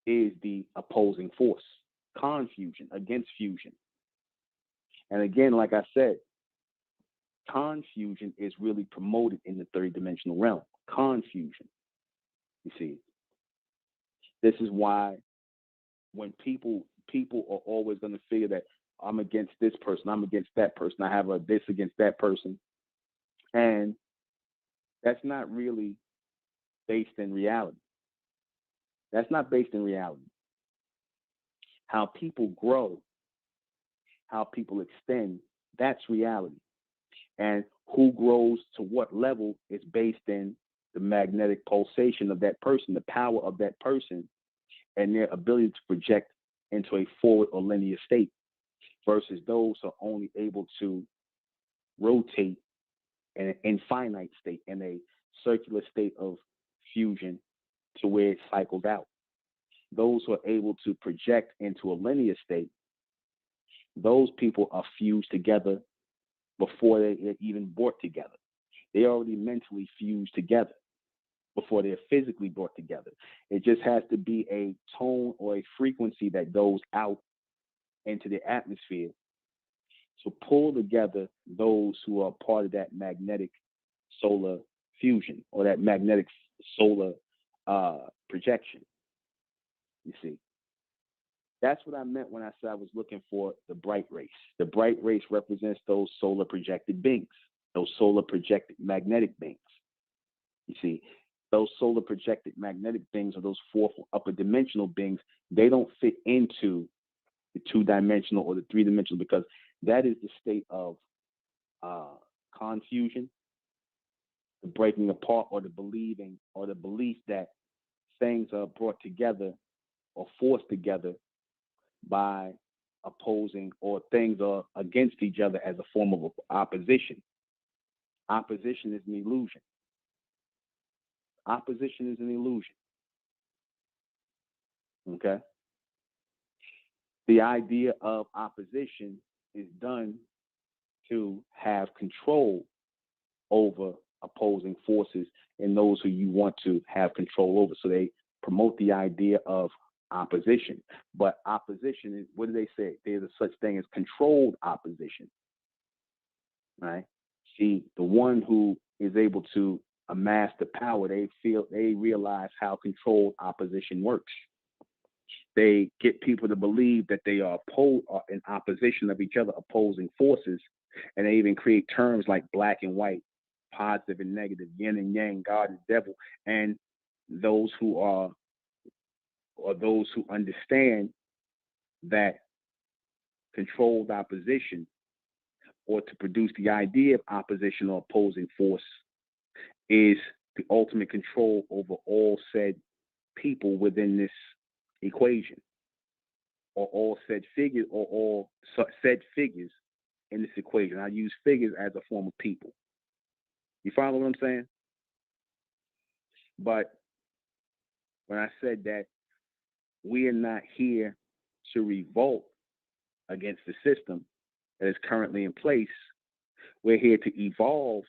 is the opposing force. Confusion against fusion. And again, like I said, confusion is really promoted in the third dimensional realm. Confusion. You see, this is why when people are always going to figure that I'm against this person, I'm against that person, I have a this against that person, and that's not really based in reality. That's not based in reality. How people grow, how people extend, that's reality. And who grows to what level is based in the magnetic pulsation of that person, the power of that person, and their ability to project into a forward or linear state, versus those who are only able to rotate in an infinite state, in a circular state of fusion to where it cycles out. Those who are able to project into a linear state, those people are fused together before they're even brought together. They already mentally fused together before they're physically brought together. It just has to be a tone or a frequency that goes out into the atmosphere to pull together those who are part of that magnetic solar fusion or that magnetic solar projection. You see, that's what I meant when I said I was looking for the bright race. The bright race represents those solar projected beings, those solar projected magnetic beings. You see, those solar projected magnetic beings, or those fourth upper dimensional beings, they don't fit into the two-dimensional or the three-dimensional, because that is the state of confusion, the breaking apart, or the believing or the belief that things are brought together or forced together by opposing, or things are against each other as a form of opposition. Opposition is an illusion. Opposition is an illusion. Okay? The idea of opposition is done to have control over opposing forces and those who you want to have control over. So they promote the idea of opposition. But opposition is, what do they say? There's a such thing as controlled opposition. Right? See, the one who is able to amass the power, they realize how controlled opposition works. They get people to believe that they are in opposition of each other, opposing forces, and they even create terms like black and white, positive and negative, yin and yang, God and devil. And those who are, or those who understand that controlled opposition, or to produce the idea of opposition or opposing force, is the ultimate control over all said people within this equation, or all said figures, or all said figures in this equation. I use figures as a form of people. You follow what I'm saying? But when I said that we are not here to revolt against the system that is currently in place, we're here to evolve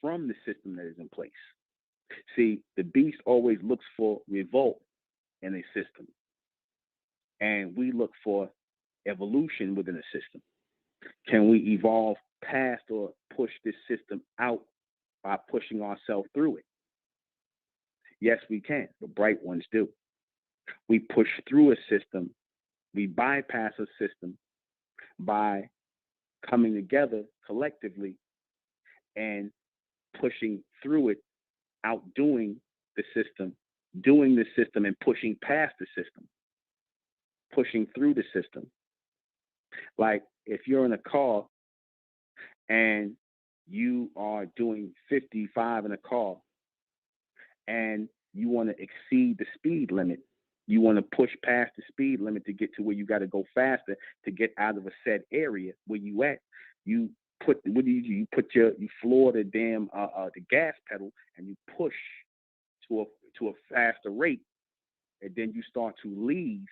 from the system that is in place. See, the beast always looks for revolt in a system, and we look for evolution within a system. Can we evolve past or push this system out by pushing ourselves through it? Yes, we can. The bright ones do. We push through a system. We bypass a system by coming together collectively and pushing through it, outdoing the system, doing the system, and pushing past the system, pushing through the system. Like if you're in a car and you are doing 55 in a car and you want to exceed the speed limit, you want to push past the speed limit to get to where you got to go faster to get out of a set area where you at. You put, what do you put you floor the damn the gas pedal, and you push to a faster rate, and then you start to leave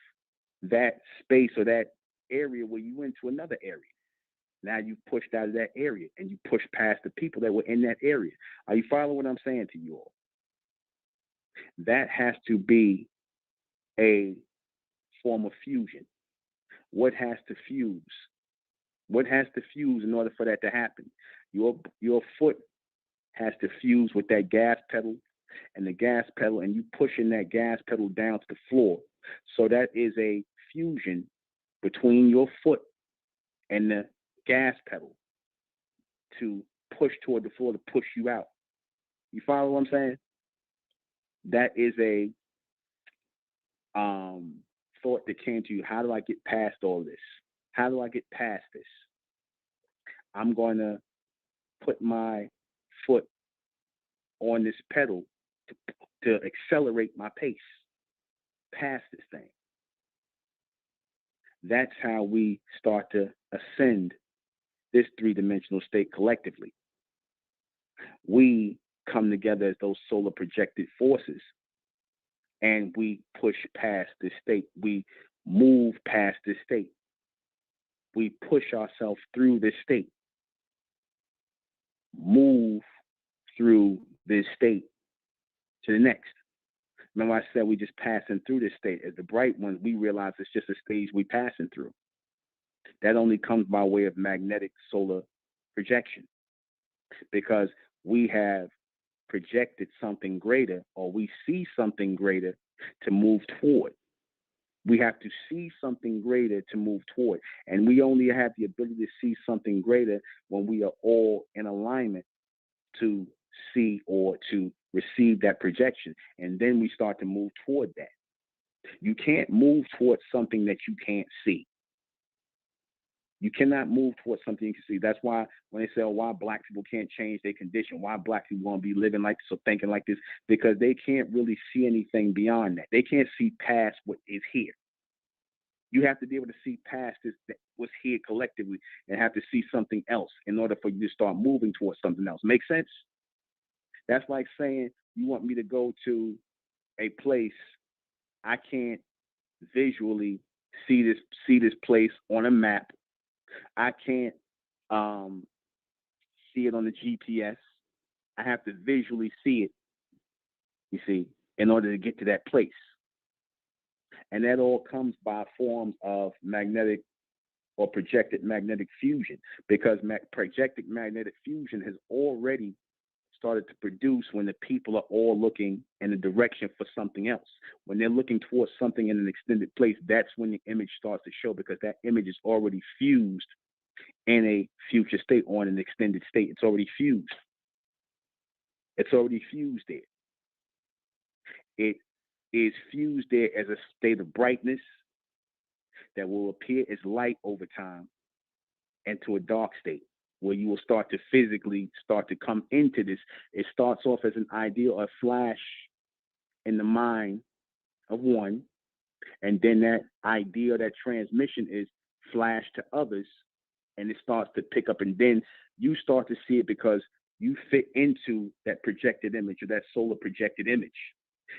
that space or that area where you went to another area. Now you pushed out of that area and you push past the people that were in that area. Are you following what I'm saying to you all? That has to be a form of fusion. What has to fuse? What has to fuse in order for that to happen? Your foot has to fuse with that gas pedal, and the gas pedal, and you pushing that gas pedal down to the floor. So that is a fusion between your foot and the gas pedal to push toward the floor, to push you out. You follow what I'm saying? That is a thought that came to you. How do I get past all this? How do I get past this? I'm going to put my foot on this pedal to accelerate my pace past this thing. That's how we start to ascend this three-dimensional state collectively. We come together as those solar projected forces, and we push past this state. We move past this state. We push ourselves through this state. Move through this state to the next. Remember I said we just passing through this state. As the bright ones, we realize it's just a stage we passing through. That only comes by way of magnetic solar projection, because we have projected something greater, or we see something greater to move toward. We have to see something greater to move toward. And we only have the ability to see something greater when we are all in alignment to see or to receive that projection. And then we start to move toward that. You can't move towards something that you can't see. You cannot move towards something you can see. That's why when they say, oh, why black people can't change their condition, why black people won't be living like this or thinking like this, because they can't really see anything beyond that. They can't see past what is here. You have to be able to see past this, what's here collectively, and have to see something else in order for you to start moving towards something else. Make sense? That's like saying you want me to go to a place. I can't visually see this place on a map. I can't see it on the GPS. I have to visually see it, you see, in order to get to that place. And that all comes by forms of magnetic or projected magnetic fusion, because projected magnetic fusion has already started to produce when the people are all looking in the direction for something else. When they're looking towards something in an extended place, that's when the image starts to show, because that image is already fused in a future state or in an extended state. It's already fused. It's already fused there. It is fused there as a state of brightness that will appear as light over time into a dark state, where you will start to physically start to come into this. It starts off as an idea or a flash in the mind of one, and then that idea, that transmission is flashed to others, and it starts to pick up, and then you start to see it because you fit into that projected image, or that solar projected image.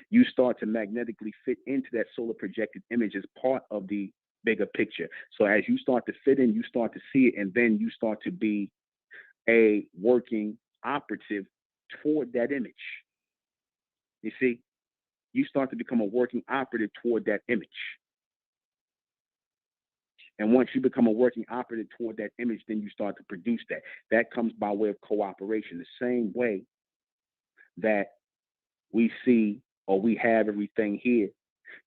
You start to magnetically fit into that solar projected image as part of the bigger picture. So as you start to fit in, you start to see it, and then you start to be a working operative toward that image. You see, you start to become a working operative toward that image. And once you become a working operative toward that image, then you start to produce that. That comes by way of cooperation, the same way that we see or we have everything here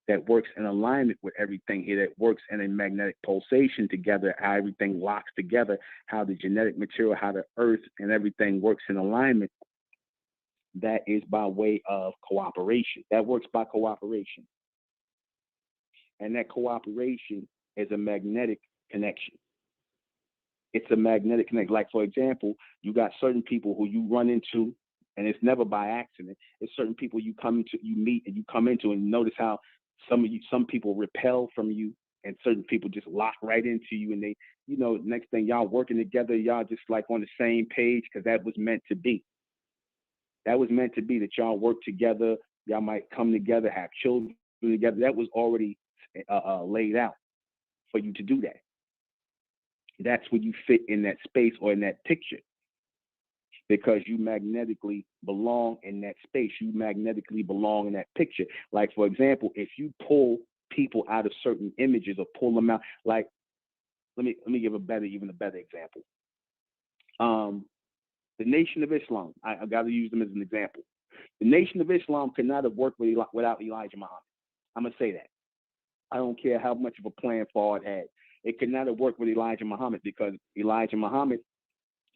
that works in alignment with everything here, that works in a magnetic pulsation together, how everything locks together, how the genetic material, how the earth and everything works in alignment. That is by way of cooperation. That works by cooperation. And that cooperation is a magnetic connection. It's a magnetic connection. Like, for example, you got certain people who you run into, and it's never by accident. It's certain people you meet and you come into, and you notice how some people repel from you, and certain people just lock right into you, and they, next thing y'all working together, y'all just like on the same page, because that was meant to be. That was meant to be, that y'all work together. Y'all might come together, have children together. That was already laid out for you to do that. That's where you fit in that space or in that picture, because you magnetically belong in that space. You magnetically belong in that picture. Like, for example, if you pull people out of certain images or pull them out, like, let me give even a better example. The Nation of Islam, I got to use them as an example. The Nation of Islam could not have worked without Elijah Muhammad. I'm going to say that. I don't care how much of a plan Fard had. It could not have worked with Elijah Muhammad because Elijah Muhammad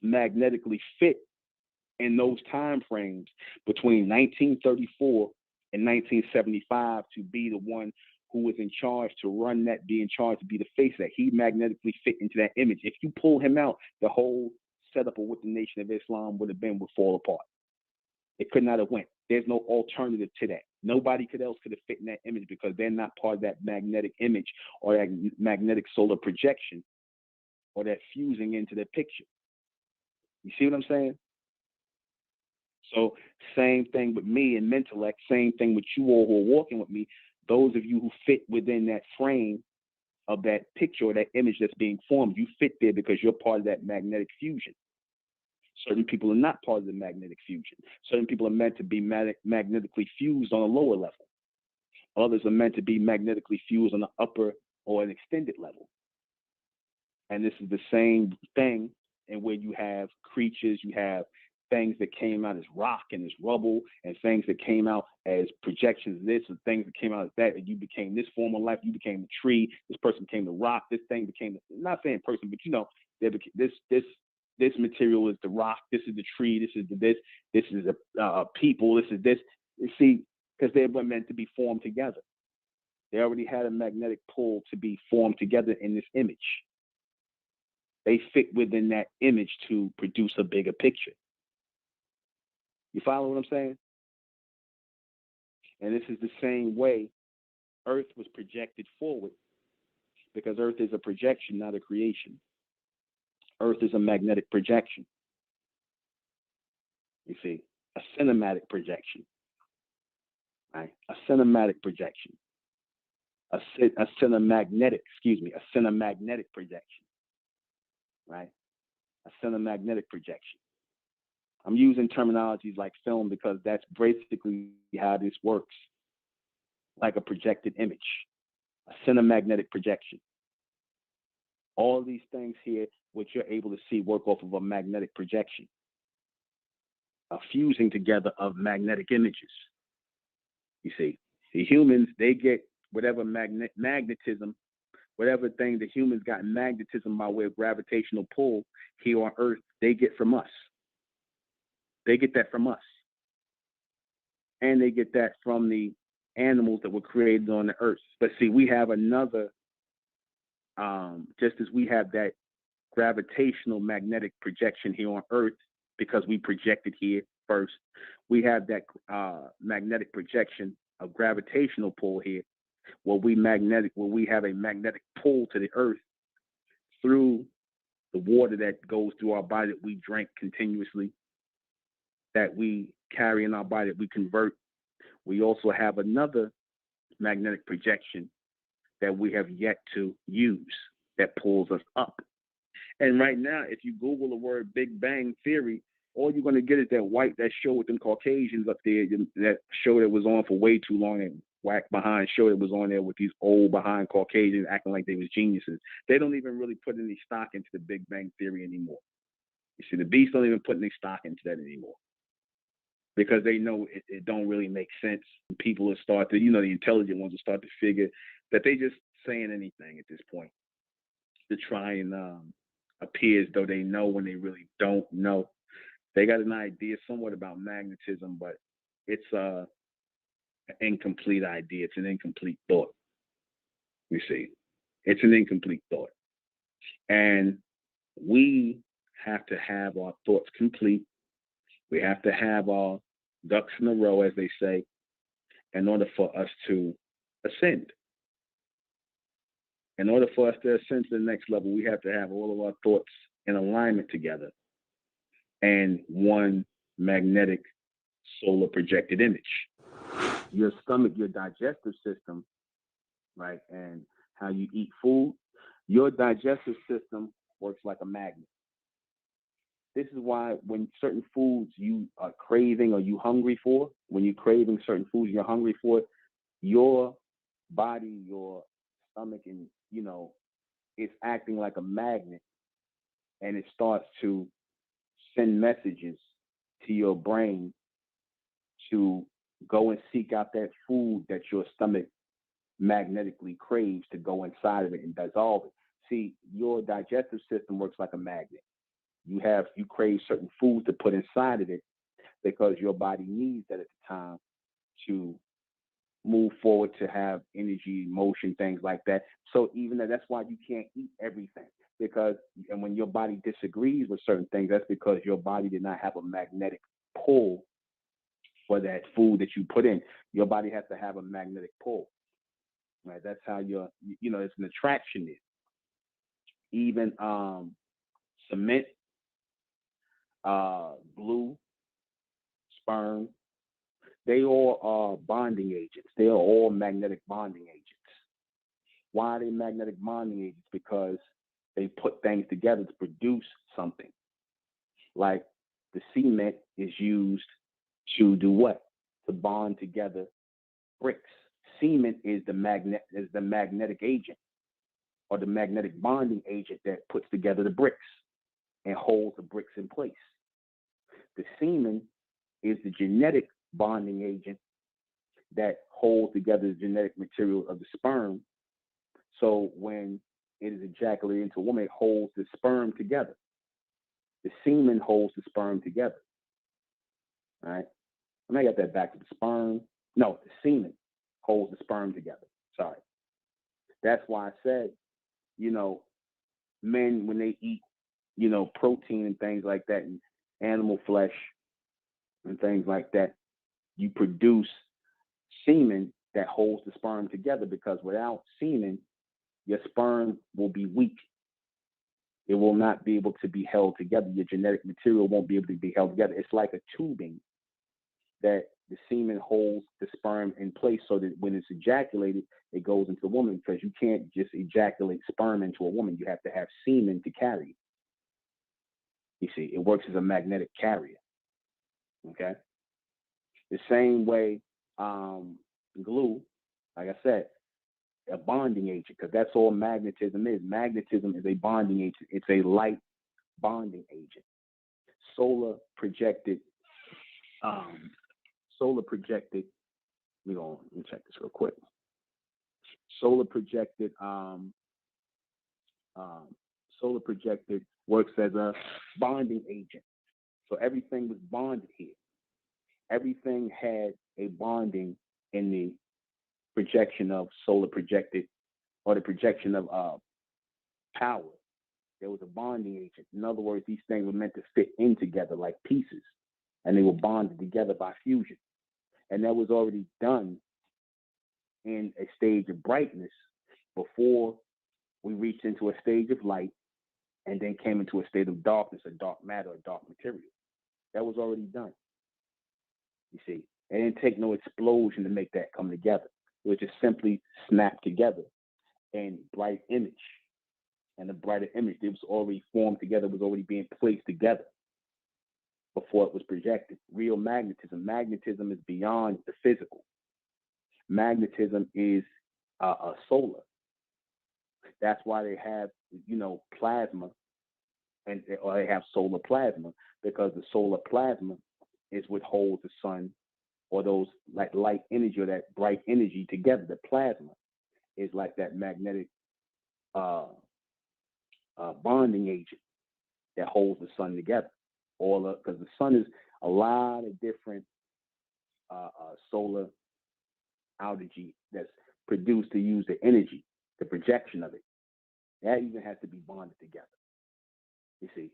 magnetically fit in those time frames between 1934 and 1975 to be the one who was in charge to run that, be in charge to be the face of that. He magnetically fit into that image. If you pull him out, the whole setup of what the Nation of Islam would fall apart. It could not have went. There's no alternative to that. Nobody else could have fit in that image because they're not part of that magnetic image or that magnetic solar projection or that fusing into the picture. You see what I'm saying? So same thing with me and Mentellect, same thing with you all who are walking with me. Those of you who fit within that frame of that picture or that image that's being formed, you fit there because you're part of that magnetic fusion. Certain people are not part of the magnetic fusion. Certain people are meant to be magnetically fused on a lower level. Others are meant to be magnetically fused on an upper or an extended level. And this is the same thing in where you have creatures, you have things that came out as rock and as rubble, and things that came out as projections of this, and things that came out as that, and you became this form of life, you became the tree, this person became the rock, this thing became, not saying person, but you know, this material is the rock, this is the tree, this is the people, this is this. You see, because they were meant to be formed together. They already had a magnetic pull to be formed together in this image. They fit within that image to produce a bigger picture. You follow what I'm saying? And this is the same way Earth was projected forward, because Earth is a projection, not a creation. Earth is a magnetic projection. You see, a cinematic projection. Right? A cinematic projection. A cinemagnetic projection. Right? A cinemagnetic projection. I'm using terminologies like film because that's basically how this works. Like a projected image, a cinemagnetic projection. All of these things here, which you're able to see, work off of a magnetic projection, a fusing together of magnetic images. You see, the humans, they get whatever magnetism, whatever thing the humans got magnetism by way of gravitational pull here on Earth, they get from us. They get that from us. And they get that from the animals that were created on the Earth. But see, we have another, just as we have that gravitational magnetic projection here on Earth, because we projected here first, we have that magnetic projection of gravitational pull here, where we have a magnetic pull to the Earth through the water that goes through our body that we drink continuously, that we carry in our body, that we convert. We also have another magnetic projection that we have yet to use that pulls us up. And right now, if you Google the word Big Bang Theory, all you're going to get is that show with them Caucasians up there, that show that was on for way too long, and whack behind show that was on there with these old behind Caucasians acting like they was geniuses. They don't even really put any stock into the Big Bang Theory anymore. You see, the beasts don't even put any stock into that anymore, because they know it don't really make sense. People will start to, the intelligent ones will start to figure that they just saying anything at this point to try and appear as though they know when they really don't know. They got an idea somewhat about magnetism, but it's an incomplete idea. It's an incomplete thought. You see, it's an incomplete thought. And we have to have our thoughts complete. We have to have our ducks in a row, as they say, in order for us to ascend. In order for us to ascend to the next level, we have to have all of our thoughts in alignment together and one magnetic solar projected image. Your stomach, your digestive system, right, and how you eat food, your digestive system works like a magnet. This is why when certain foods you are craving or you hungry for, when you're craving certain foods you're hungry for, your body, your stomach, and it's acting like a magnet, and it starts to send messages to your brain to go and seek out that food that your stomach magnetically craves to go inside of it and dissolve it. See, your digestive system works like a magnet. You crave certain foods to put inside of it because your body needs that at the time to move forward, to have energy, motion, things like that. So even that's why you can't eat everything, because and when your body disagrees with certain things, that's because your body did not have a magnetic pull for that food that you put in. Your body has to have a magnetic pull. Right? That's how it's an attraction there. Even cement, glue, sperm, they all are bonding agents. They are all magnetic bonding agents. Why are they magnetic bonding agents? Because they put things together to produce something. Like the cement is used to do what? To bond together bricks. Cement is the magnetic agent, or the magnetic bonding agent that puts together the bricks and holds the bricks in place. The semen is the genetic bonding agent that holds together the genetic material of the sperm. So when it is ejaculated into a woman, it holds the sperm together. The semen holds the sperm together. All right. I may get that back to the sperm. No, the semen holds the sperm together. Sorry. That's why I said, men, when they eat, protein and things like that, and animal flesh and things like that, you produce semen that holds the sperm together, because without semen, your sperm will be weak. It will not be able to be held together. Your genetic material won't be able to be held together. It's like a tubing that the semen holds the sperm in place so that when it's ejaculated, it goes into the woman, because you can't just ejaculate sperm into a woman. You have to have semen to carry it. You see, it works as a magnetic carrier. Okay? The same way glue, like I said, a bonding agent, because that's all magnetism is. Magnetism is a bonding agent. It's a light bonding agent. Solar projected, let me check this real quick. Solar projected works as a bonding agent. So everything was bonded here. Everything had a bonding in the projection of solar projected, or the projection of power. There was a bonding agent. In other words, these things were meant to fit in together like pieces, and they were bonded together by fusion. And that was already done in a stage of brightness before we reached into a stage of light and then came into a state of darkness, or dark matter, or dark material. That was already done. You see, it didn't take no explosion to make that come together. It was just simply snapped together in bright image. And the brighter image, it was already formed together, was already being placed together before it was projected. Real magnetism. Magnetism is beyond the physical. Magnetism is solar. That's why they have, plasma, or they have solar plasma, because the solar plasma is what holds the sun, or those like light energy, or that bright energy together. The plasma is like that magnetic bonding agent that holds the sun together. Because the sun is a lot of different solar energy that's produced to use the energy, the projection of it. That even has to be bonded together. You see,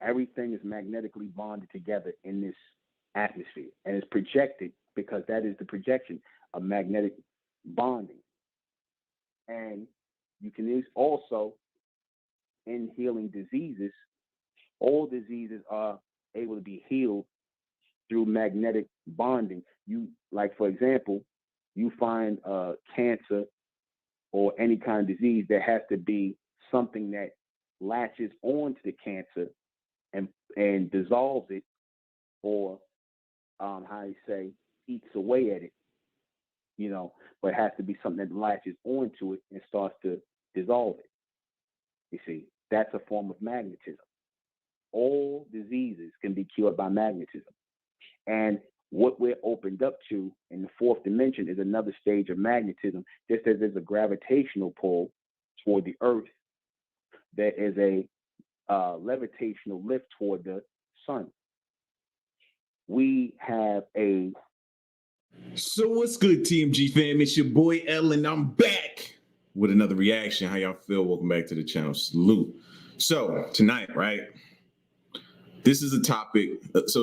everything is magnetically bonded together in this atmosphere, and it's projected, because that is the projection of magnetic bonding. And you can use also, in healing diseases, all diseases are able to be healed through magnetic bonding. For example, you find cancer or any kind of disease, there has to be something that latches onto the cancer and dissolves it, or eats away at it, but it has to be something that latches onto it and starts to dissolve it. You see, that's a form of magnetism. All diseases can be cured by magnetism. And what we're opened up to in the fourth dimension is another stage of magnetism. Just as there's a gravitational pull toward the earth, there is a levitational lift toward the sun. We have a... So what's good, TMG fam? It's your boy Ellen. I'm back with another reaction. How y'all feel? Welcome back to the channel. Salute. So tonight, right? This is a topic. So